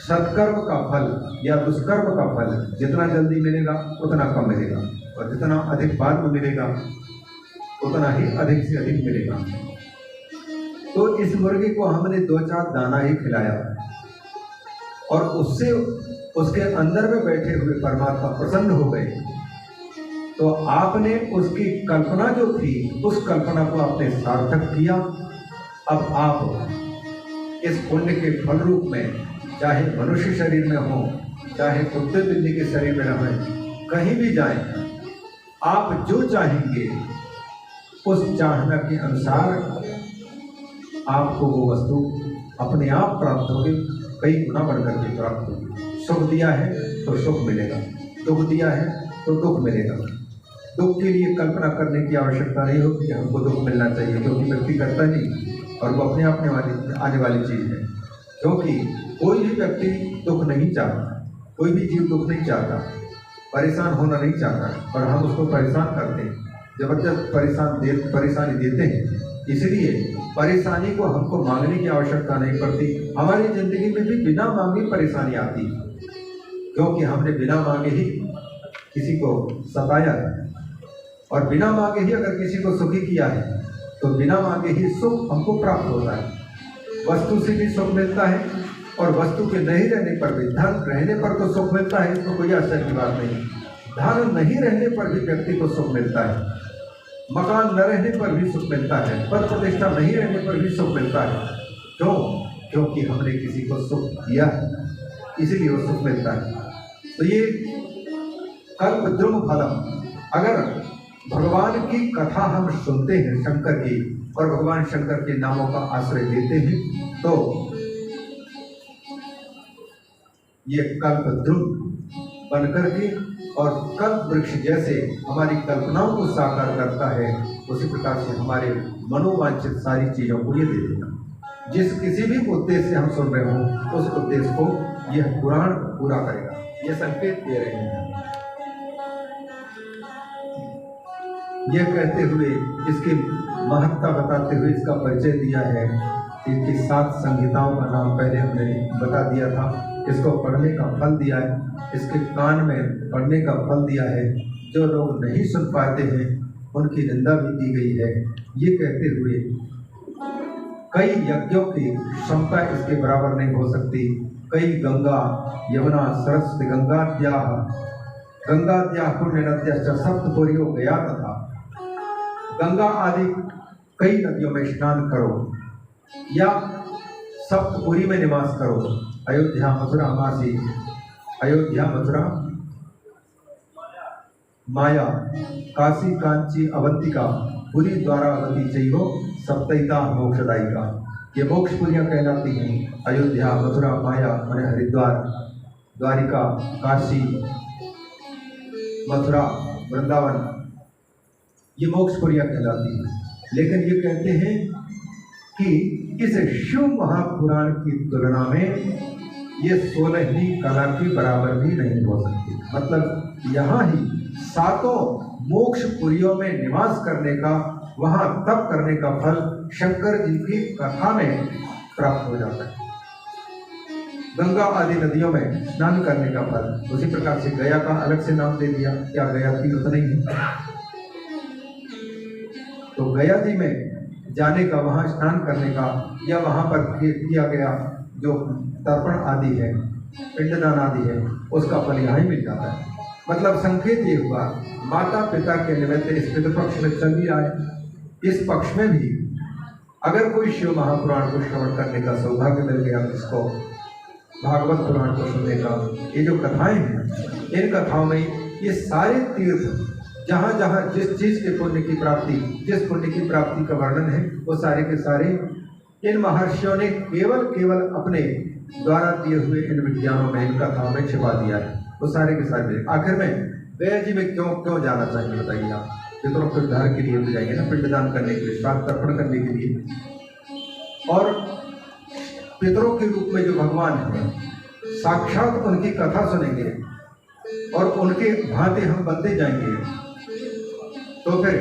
सत्कर्म का फल या दुष्कर्म का फल जितना जल्दी मिलेगा उतना कम मिलेगा, और जितना अधिक बाद में मिलेगा उतना ही अधिक से अधिक मिलेगा। तो इस मुर्गे को हमने 2-4 दाना ही खिलाया और उससे उसके अंदर में बैठे हुए परमात्मा प्रसन्न हो गए। तो आपने उसकी कल्पना जो थी उस कल्पना को आपने सार्थक किया। अब आप इस पुण्य के फल रूप में चाहे मनुष्य शरीर में हो, चाहे कुत्ते बिल्ली के शरीर में रहें, कहीं भी जाएं, आप जो चाहेंगे उस चाहना के अनुसार आपको वो वस्तु अपने आप प्राप्त होगी, कई गुना बढ़कर के प्राप्त होगी। सुख दिया है तो सुख मिलेगा, दुख दिया है तो दुख मिलेगा। दुख के लिए कल्पना करने की आवश्यकता नहीं होती कि हमको दुख मिलना चाहिए, क्योंकि व्यक्ति करता नहीं और वो अपने आप आने वाली चीज़ है। क्योंकि कोई भी व्यक्ति दुख नहीं चाहता, कोई भी जीव दुख नहीं चाहता, परेशान होना नहीं चाहता, पर हम उसको परेशान करते हैं, जबरदस्त परेशानी देते हैं। इसलिए परेशानी को हमको मांगने की आवश्यकता नहीं पड़ती। हमारी जिंदगी में भी बिना मांगे परेशानी आती है, क्योंकि हमने बिना मांगे ही किसी को सताया है, और बिना मांगे ही अगर किसी को सुखी किया है तो बिना मांगे ही सुख हमको प्राप्त होता है। वस्तु से भी सुख मिलता है और वस्तु के नहीं रहने पर भी, धन रहने पर तो सुख मिलता है, इसमें कोई आश्चर्य की बात नहीं। धन नहीं रहने पर भी व्यक्ति को सुख मिलता है, मकान न रहने पर भी सुख मिलता है, पद प्रतिष्ठा नहीं रहने पर भी सुख मिलता है। क्यों? क्योंकि हमने किसी को सुख दिया है, इसीलिए वो सुख मिलता है। तो ये कल्पद्रुम फलम, अगर भगवान की कथा हम सुनते हैं शंकर की और भगवान शंकर के नामों का आश्रय लेते हैं तो ये कल्पद्रुम बनकर के और कल्प वृक्ष जैसे हमारी कल्पनाओं को साकार करता है, उसी प्रकार से हमारे मनोवांछित सारी चीजों को ये दे देगा। जिस किसी भी उद्देश्य से हम सुन रहे हो उस उद्देश्य को यह पुराण पूरा करेगा, ये संकेत दे रहे हैं। यह कहते हुए इसकी महत्ता बताते हुए इसका परिचय दिया है। इसकी 7 संहिताओं का नाम पहले हमने बता दिया था। इसको पढ़ने का फल दिया है, इसके कान में पढ़ने का फल दिया है। जो लोग नहीं सुन पाते हैं उनकी निंदा भी की गई है। ये कहते हुए कई यज्ञों की क्षमता इसके बराबर नहीं हो सकती। कई गंगा यमुना सरस्वती गंगाद्या पुण्य नद्या सप्तपुरियों गया तथा, गंगा आदि कई नदियों में स्नान करो या सप्तपुरी में निवास करो। अयोध्या मथुरा मासी, अयोध्या मथुरा माया काशी कांची अवंतिका पुरी द्वारावती चैव सप्तैता मोक्षदायिका। ये मोक्षपुरियाँ कहलाती हैं। अयोध्या, मथुरा, माया माने हरिद्वार, द्वारिका, काशी, मथुरा, वृंदावन, ये मोक्षपुरियाँ कहलाती हैं। लेकिन ये कहते हैं कि इस शिव महापुराण की तुलना में ये 16वीं कला के बराबर भी नहीं हो सकती। मतलब यहाँ ही 7 मोक्षपुरियों में निवास करने का, वहाँ तप करने का फल शंकर जी की कथा में प्राप्त हो जाता है। गंगा आदि नदियों में स्नान करने का फल, उसी प्रकार से गया का अलग से नाम दे दिया। क्या गया तीर्थ नहीं है? तो गया जी में जाने का, वहाँ स्नान करने का, या वहाँ पर किया गया जो तर्पण आदि है, पिंडदान आदि है, उसका फल यहाँ ही मिल जाता है। मतलब संकेत ये हुआ, माता पिता के निमित्त इस पितृपक्ष में चल ही आए। इस पक्ष में भी अगर कोई शिव महापुराण को श्रवण करने का सौभाग्य मिल गया, इसको भागवत पुराण को सुनने का, ये जो कथाएं हैं, इन कथाओं में ये सारे तीर्थ जहाँ जहाँ जिस चीज के पुण्य की प्राप्ति, जिस पुण्य की प्राप्ति का वर्णन है, वो सारे के सारे इन महर्षियों ने केवल अपने द्वारा दिए हुए इन विज्ञानों में, इन कथाओं में छिपा दिया है। वो सारे के सारे आखिर में गया जी में क्यों जाना चाहिए बताइए आप? पितरों के उद्धार के लिए तो जाएंगे ना, पिंडदान करने के लिए, श्राद्ध तर्पण करने के लिए। और पितरों के रूप में जो भगवान है, साक्षात उनकी कथा सुनेंगे और उनके भांति हम बनते जाएंगे। तो फिर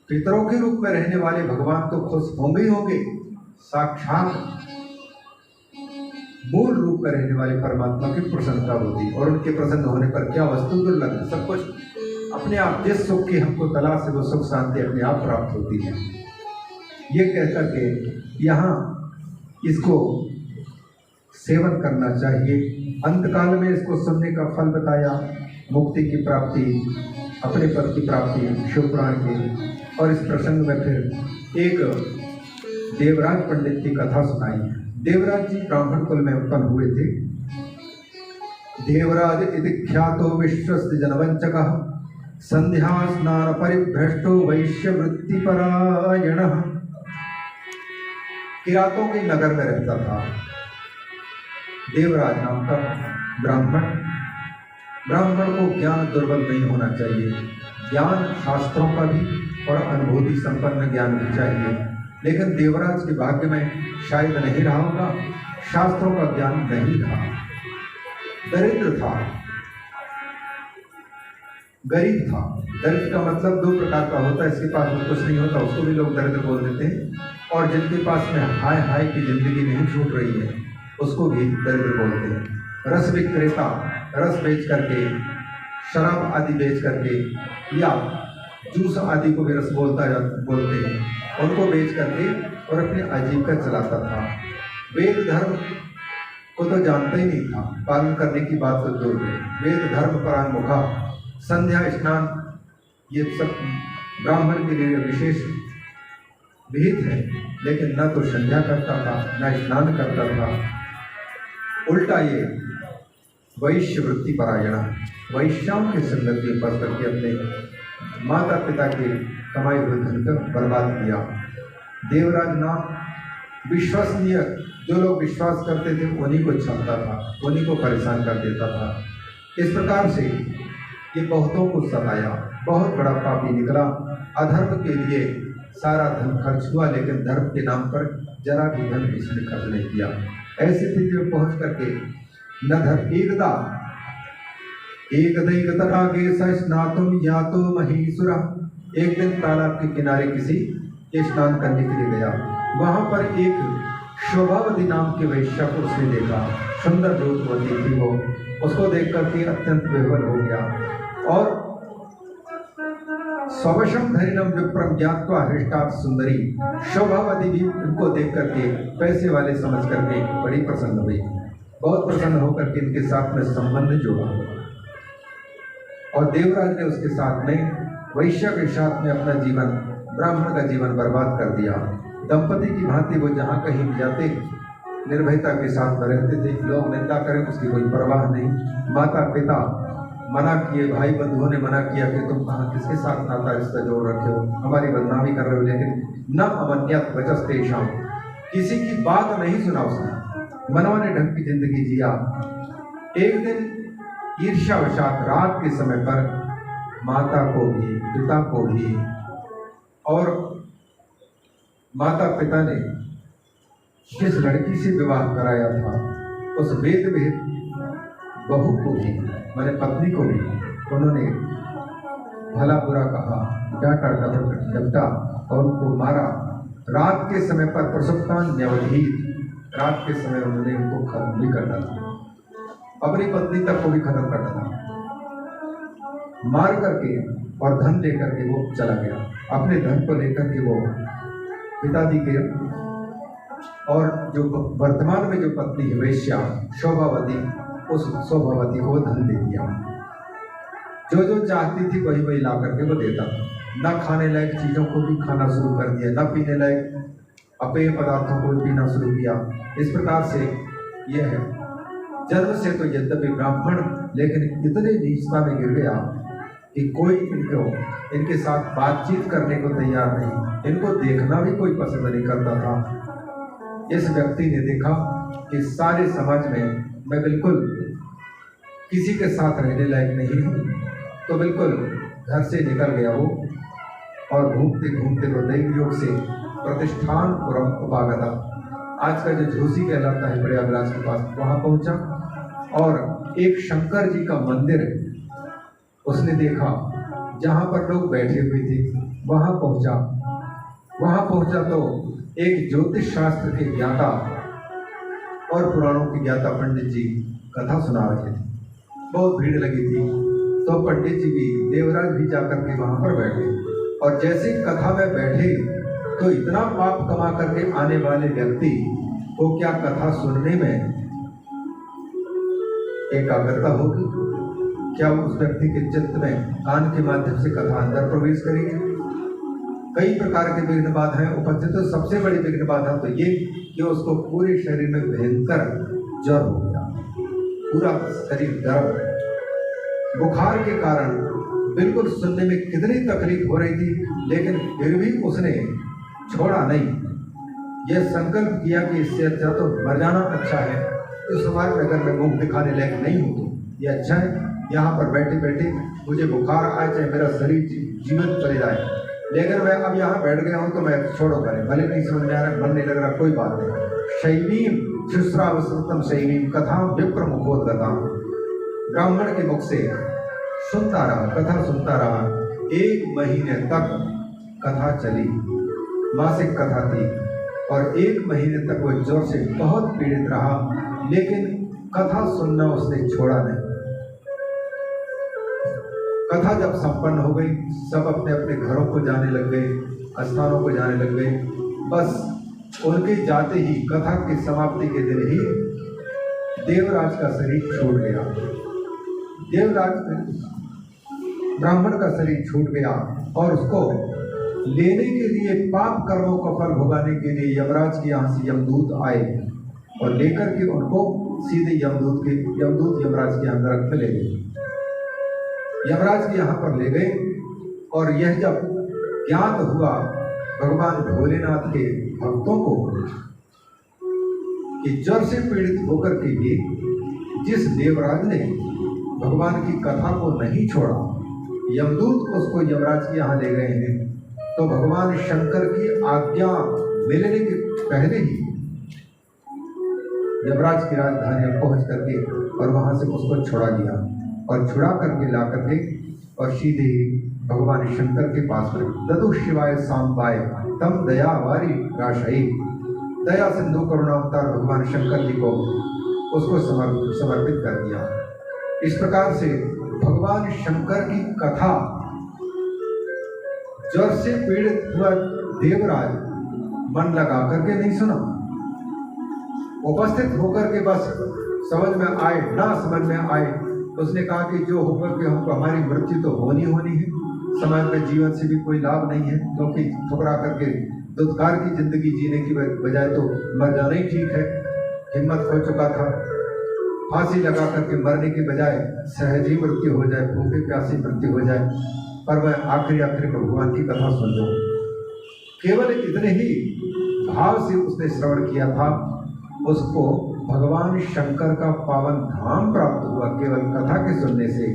पितरों के रूप में रहने वाले भगवान तो खुश होंगे ही होंगे, साक्षात मूल रूप में रहने वाले परमात्मा की प्रसन्नता होती। और उनके प्रसन्न होने पर क्या वस्तु दुर्लभ है, सब कुछ अपने आप, जिस सुख की हमको तलाश है वो सुख शांति अपने आप प्राप्त होती है। ये कहकर के यहाँ इसको सेवन करना चाहिए। अंतकाल में इसको सुनने का फल बताया, मुक्ति की प्राप्ति, अपने पद की प्राप्ति शिवपुराण की। और इस प्रसंग में फिर एक देवराज पंडित की कथा सुनाई है। देवराज जी ब्राह्मण कुल में उत्पन्न हुए थे। देवराज इति ख्यातो विश्वस्त जनवंचकः, संध्या स्नान परिभ्रष्टो वैश्य वृत्ति परायण। किरातों के नगर में रहता था देवराज नाम का ब्राह्मण। ब्राह्मण को ज्ञान दुर्बल नहीं होना चाहिए, ज्ञान शास्त्रों का भी और अनुभूति संपन्न ज्ञान भी चाहिए। लेकिन देवराज के भाग्य में शायद नहीं रहा होगा, शास्त्रों का ज्ञान नहीं था, दरिद्र था, गरीब था। दरिद्र का मतलब 2 प्रकार का होता है, इसके पास में कुछ नहीं होता उसको भी लोग दरिद्र बोल देते हैं, और जिनके पास में हाय हाय की जिंदगी नहीं छूट रही है उसको भी दरिद्र बोलते हैं। रस विक्रेता, रस बेच करके, शराब आदि बेच करके, या जूस आदि को भी रस बोलते हैं, उनको बेच करके और अपनी आजीविका चलाता था। वेद धर्म को तो जानता ही नहीं था, पालन करने की बात तो दूर है। वेद धर्म परांगमुखा, संध्या स्नान ये सब ब्राह्मण के लिए विशेष विहित है, लेकिन न तो संध्या करता था न स्नान करता था। उल्टा ये वैश्य वृत्ति परायण, वैश्याओं के संगत में फंस करके अपने माता पिता के कमाई हुए धन को बर्बाद किया। देवराज नाम विश्वसनीय, जो लोग विश्वास करते थे उन्हीं को छलता था, उन्हीं को परेशान कर देता था। इस प्रकार से ये बहुतों को सताया, बहुत बड़ा पापी निकला। अधर्म के लिए सारा धन खर्च हुआ, लेकिन धर्म के नाम पर जरा भी धन इसने खर्च नहीं किया। ऐसी स्थिति में पहुंच करके नधर एकदैकतरागे स्नातुम यातो महीसुरा, एक दिन तालाब के किनारे किसी स्नान करने के लिए गया। वहां पर एक शोभावती नाम की वैश्या को उसने देखा, सुंदर रूपवती थी वो। उसको देख करके अत्यंत विह्वल हो गया और स्ववशम धरिणम विप्रम ज्ञात्वा हृष्टात् सुंदरी, शोभावती भी उनको देख करके पैसे वाले समझ करके बड़ी प्रसन्न हुई। बहुत प्रसन्न होकर के इनके साथ में संबंध जोड़ा और देवराज ने उसके साथ में वैश्य के साथ में अपना जीवन, ब्राह्मण का जीवन बर्बाद कर दिया। दंपति की भांति वो जहाँ कहीं भी जाते निर्भयता के साथ में रहते थे, लोग निंदा करें उसकी कोई परवाह नहीं। माता पिता मना किए, भाई बंधुओं ने मना किया कि तुम कहाँ किसके साथ नाता रिश्ता जोड़ रखे हो, हमारी बदनामी कर रहे हो, लेकिन न अमन्यत वचस्ते शाम, किसी की बात नहीं सुना उसने, मनमाने ढंग की जिंदगी जिया। एक दिन ईर्ष्यावशात रात के समय पर माता को भी, पिता को भी, और माता पिता ने जिस लड़की से विवाह कराया था उस वेद विहित बहू को भी, मैंने पत्नी को भी उन्होंने भला बुरा कहा, डांटा डपटा और उनको मारा। रात के समय पर प्रसुप्ता न्यवधीत, रात के समय उन्होंने उनको खत्म भी कर डाला, अपनी पत्नी तक को भी खत्म कर डाला, मार करके और धन लेकर के वो चला गया। अपने धन को लेकर के वो पिताजी के और जो वर्तमान में जो पत्नी है वेश्या शोभावती, उस शोभावती को धन दे दिया। जो जो चाहती थी वही वही ला करके वो देता था। न खाने लायक चीज़ों को भी खाना शुरू कर दिया, न पीने लायक अपेय पदार्थों को भी पीना शुरू किया। इस प्रकार से यह है, जन्म से तो यद्यपि ब्राह्मण, लेकिन इतने नीचता में गिर गया कि कोई इनके साथ बातचीत करने को तैयार नहीं, इनको देखना भी कोई पसंद नहीं करता था। इस व्यक्ति ने देखा कि सारे समाज में मैं बिल्कुल किसी के साथ रहने लायक नहीं हूँ, तो बिल्कुल घर से निकल गया वो, और घूमते घूमते वो दैव योग से प्रतिष्ठानपुरम उपागता, आज का जो झूसी कहलाता है प्रयागराज के पास, वहाँ पहुँचा और एक शंकर जी का मंदिर उसने देखा जहाँ पर लोग बैठे हुए थे। वहाँ पहुँचा तो एक ज्योतिष शास्त्र के ज्ञाता और पुराणों के ज्ञाता पंडित जी कथा सुना रहे थे। बहुत भीड़ लगी थी, तो पंडित जी भी, देवराज भी जाकर के वहाँ पर बैठे, और जैसे कथा में बैठे तो इतना पाप कमा करके आने वाले व्यक्ति को क्या कथा सुनने में एकाग्रता होगी? क्या उस व्यक्ति के चित्त में कान के माध्यम से कथा अंदर प्रवेश करेगी? कई प्रकार के विघ्न बाधाएं उपस्थित। तो सबसे बड़ी विघ्न बाधा तो ये कि उसको पूरे शरीर में भयंकर ज्वर हो गया, पूरा शरीर गर्म, बुखार के कारण बिल्कुल सुनने में कितनी तकलीफ हो रही थी, लेकिन फिर भी उसने छोड़ा नहीं। यह संकल्प किया कि इससे अच्छा तो मर जाना अच्छा है, तो समाज में अगर मैं मुंह दिखाने लायक नहीं हूँ तो ये अच्छा है, यहाँ पर बैठे बैठे मुझे बुखार आए, चाहे मेरा शरीर जीवन चले जाए, लेकिन मैं अब यहाँ बैठ गया हूँ तो मैं छोड़ो करे, भले नहीं समझ में आ रहा, मन नहीं लग रहा, कोई बात नहीं। शैवीम शुश्रावसंतम शैवीम कथा विप्र मुखोद्गता, ब्राह्मण के मुख से सुनता रहा, कथा सुनता रहा। 1 महीने तक कथा चली, मासिक कथा थी, और 1 महीने तक वो ज्वर से बहुत पीड़ित रहा, लेकिन कथा सुनना उसने छोड़ा नहीं। कथा जब संपन्न हो गई, सब अपने अपने घरों को जाने लग गए, स्थानों को जाने लग गए। बस उनके जाते ही, कथा की समाप्ति के दिन ही देवराज का शरीर छूट गया। ब्राह्मण का शरीर छूट गया, और उसको लेने के लिए, पाप कर्मों का फल भुगाने के लिए यमराज के यहाँ से यमदूत आए, और लेकर के उनको सीधे यमदूत यमराज के अंदर में ले गए। यमराज के यहाँ पर ले गए, और यह जब ज्ञात हुआ भगवान भोलेनाथ के भक्तों को कि ज्वर से पीड़ित होकर के भी जिस देवराज ने भगवान की कथा को नहीं छोड़ा, यमदूत उसको यमराज के यहाँ ले गए हैं, तो भगवान शंकर की आज्ञा मिलने के पहले ही यमराज की राजधानी में पहुंच करके और वहां से उसको छुड़ा दिया, और छुड़ा करके ला करके और सीधे भगवान शंकर के पास में ददु शिवाय सांबाय तम दयावारी राशई, दया सिंधु करुणावतार भगवान शंकर जी को उसको समर्पित कर दिया। इस प्रकार से भगवान शंकर की कथा ज्वर से पीड़ित हुआ देवराज मन लगा करके नहीं सुना, उपस्थित होकर के बस समझ में आए ना समझ में आए, उसने कहा कि जो होकर के हमको, हमारी मृत्यु तो होनी है, समाज में जीवन से भी कोई लाभ नहीं है, क्योंकि ठुकरा करके दुष्कार की जिंदगी जीने की बजाय तो मर जाना ही ठीक है। हिम्मत हो चुका था, फांसी लगा करके मरने के बजाय सहज ही मृत्यु हो जाए, भूखे प्यासी मृत्यु हो जाए, पर वह आखिरी भगवान की कथा सुन लो। केवल इतने ही भाव से उसने श्रवण किया था, उसको भगवान शंकर का पावन धाम प्राप्त हुआ केवल कथा के सुनने से।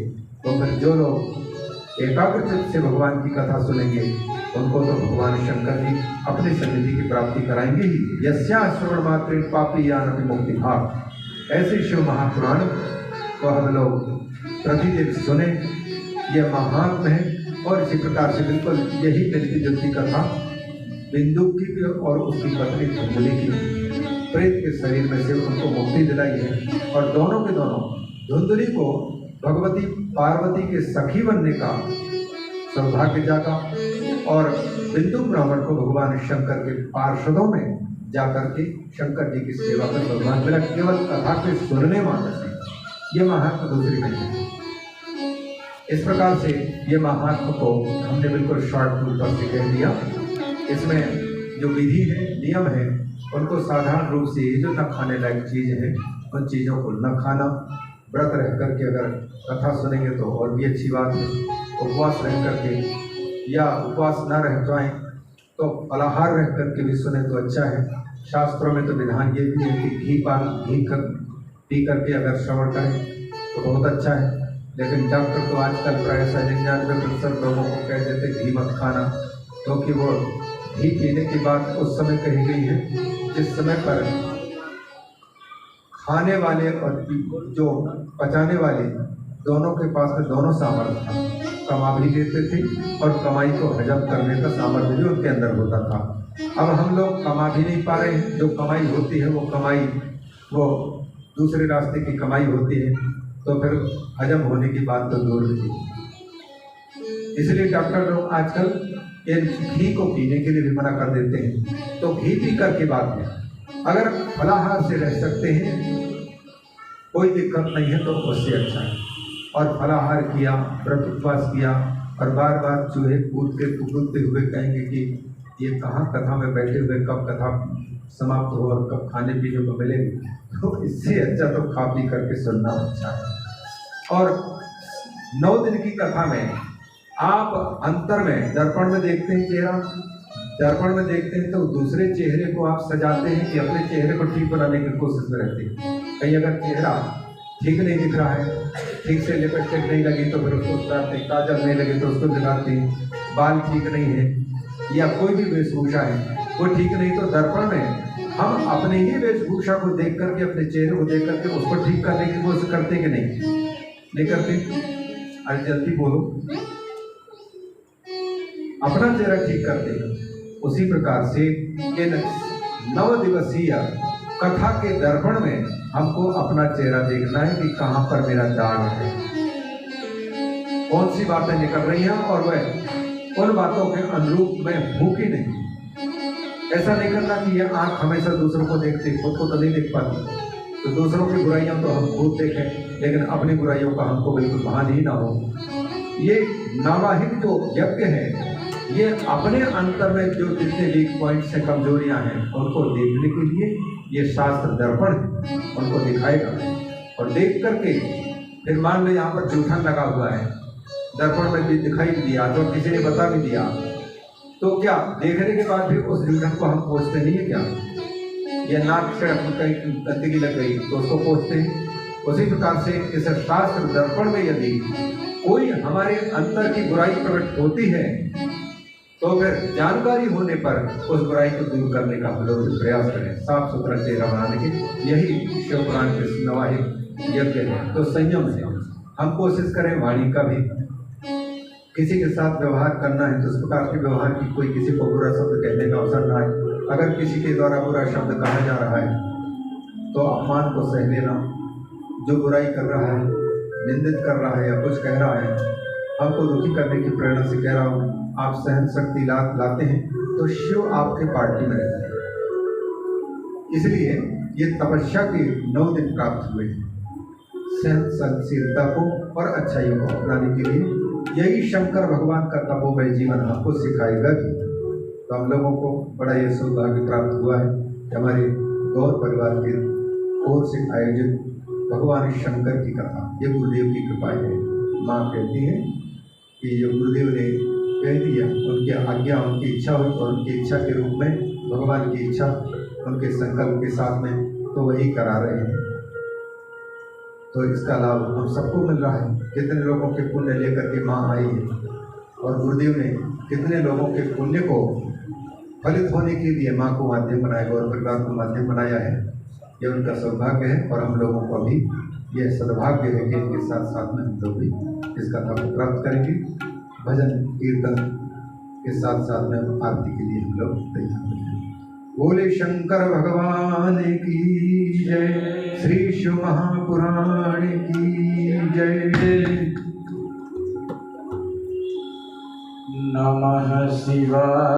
तो फिर जो लोग एकाग्र चित्त से भगवान की कथा सुनेंगे उनको तो भगवान शंकर जी अपनी सन्निधि की प्राप्ति कराएंगे ही। यस्या श्रवण मात्र पापी यान मुक्ति भाग। ऐसे शिव महापुराण को हम लोग प्रतिदिन सुने, यह महात्म है। और इसी प्रकार से बिल्कुल यही मिलती जुलती कथा बिंदु की और उसकी पत्नी धुंधली की प्रेत के शरीर में से उनको मुक्ति दिलाई है। और दोनों के दोनों, धुंधली को भगवती पार्वती के सखी बनने का सौभाग्य जागा और बिंदु ब्राह्मण को भगवान शंकर के पार्षदों में जाकर के शंकर जी की सेवा का सौभाग्य मिला, केवल कथा के सुनने मात्र से। यह महात्मा दूसरी नहीं है। इस प्रकार से ये महात्मा को हमने बिल्कुल शॉर्ट रूप से कह दिया। इसमें जो विधि है, नियम है, उनको साधारण रूप से ये जो न खाने लायक चीज़ है उन चीज़ों को न खाना, व्रत रह करके अगर कथा सुनेंगे तो और भी अच्छी बात है, उपवास रह करके या उपवास न रह पाएँ तो फलाहार रह करके भी सुने तो अच्छा है। शास्त्रों में तो विधान ये भी है कि घी पी करके अगर श्रवण करें तो बहुत अच्छा है। लेकिन डॉक्टर तो आजकल प्राय 99% लोगों को कह देते घी मत खाना, क्योंकि वो घी पीने की बात उस समय कही गई है जिस समय पर खाने वाले और जो पचाने वाले दोनों के पास में दोनों सामर्थ्य था। कमा भी लेते थे और कमाई को हजम करने का सामर्थ्य भी उनके अंदर होता था। अब हम लोग कमा भी नहीं पा रहे हैं, जो कमाई होती है वो दूसरे रास्ते की कमाई होती है, तो फिर हजम होने की बात तो दूर रही। इसलिए डॉक्टर लोग आजकल इन घी को पीने के लिए भी मना कर देते हैं। तो घी पी कर के बाद में अगर फलाहार से रह सकते हैं कोई दिक्कत नहीं है तो उससे अच्छा है। और फलाहार किया, व्रत उपवास किया और बार बार चूहे कूदते हुए कहेंगे कि ये कहाँ कथा में बैठे हुए, कब कथा समाप्त हो और कब खाने पीने को मिले, तो इससे अच्छा तो खा पी करके सुनना अच्छा है। और 9 दिन की कथा में आप अंतर में दर्पण में देखते हैं चेहरा, दर्पण में देखते हैं तो दूसरे चेहरे को आप सजाते हैं कि अपने चेहरे को ठीक बनाने की कोशिश में रहते हैं। कहीं अगर चेहरा ठीक नहीं दिख रहा है, ठीक से लिपस्टिक नहीं लगी तो फिर उसको उतारते हैं, काजल नहीं लगे तो उसको दिखाते हैं, बाल ठीक नहीं है या कोई भी वेशभूषा है वो ठीक नहीं, तो दर्पण में हम अपने ही वेशभूषा को देख करके, अपने चेहरे को देख करके उसको ठीक करने की कोशिश करते कि नहीं करते? अरे जल्दी बोलो, अपना चेहरा ठीक करते हैं। उसी प्रकार से इन 9 दिवसीय कथा के दर्पण में हमको अपना चेहरा देखना है कि कहाँ पर मेरा दाग है, कौन सी बातें निकल रही हैं और वह उन बातों के अनुरूप मैं हूँ कि नहीं। ऐसा नहीं करना कि ये आँख हमेशा दूसरों को देखती, खुद को तो नहीं देख पाती, तो दूसरों की बुराइयां तो हम खूब देखें लेकिन अपनी बुराइयों का हमको बिल्कुल भान ही ना हो। ये नावाहिक जो यज्ञ है, ये अपने अंतर में जो जितने वीक पॉइंट्स हैं, कमजोरियां हैं, उनको देखने के लिए ये शास्त्र दर्पण उनको दिखाएगा। और देख करके फिर मान लो यहाँ पर जूठन लगा हुआ है, दर्पण में भी दिखाई दिया तो किसी ने बता भी दिया, तो क्या देखने के बाद भी उस जूठन को हम पोछते नहीं है क्या? या नाक से कहीं गंदगी लग गई तो उसको पोछते हैं। उसी प्रकार से इस शास्त्र दर्पण में यदि कोई हमारे अंतर की बुराई प्रकट होती है तो फिर जानकारी होने पर उस बुराई को दूर करने का हम लोग प्रयास करें, साफ सुथरा चेहरा बनाने के। यही शिव पुराण के नवाहिक यज्ञ है। तो संयम से हम कोशिश करें, वाणी का भी किसी के साथ व्यवहार करना है तो उस प्रकार के व्यवहार की कोई किसी को बुरा शब्द कहने का अवसर ना है। अगर किसी के द्वारा बुरा शब्द कहा जा रहा है तो अपमान को सह लेना, जो बुराई कर रहा है, निंदित कर रहा है या कुछ कह रहा है, हमको दुखी करने की प्रेरणा से कह रहा हूँ, आप सहन शक्ति लाते हैं तो शिव आपके पार्टी में रहते हैं। इसलिए ये तपस्या के 9 दिन प्राप्त हुए हैं, सहनशीलता को और अच्छाइयों को अपनाने के लिए। यही शंकर भगवान का तपोमय जीवन हमको सिखाएगा कि तो हम लोगों को बड़ा ये सौभाग्य प्राप्त हुआ है कि हमारे गौर परिवार की ओर से आयोजित भगवान शंकर की कथा, ये गुरुदेव की कृपा है। माँ कहती है कि जो गुरुदेव ने कह दिया, उनकी आज्ञा, उनकी इच्छा हुई और उनकी इच्छा के रूप में भगवान की इच्छा उनके संकल्प के साथ में तो वही करा रहे हैं। तो इसका लाभ हम सबको मिल रहा है। कितने लोगों के पुण्य लेकर के माँ आई है और गुरुदेव ने कितने लोगों के पुण्य को फलित होने के लिए माँ को माध्यम बनाया और परिवार को माध्यम बनाया है। ये उनका सौभाग्य है और हम लोगों को भी यह सद्भाग्य है कि इनके साथ साथ में हम लोग भी इस कथा को प्राप्त करेंगे। भजन कीर्तन के साथ साथ में आरती के लिए हम लोग तैयार हैं। बोले शंकर भगवान की जय, श्री शिव महापुराण की जय। नमः शिवाय।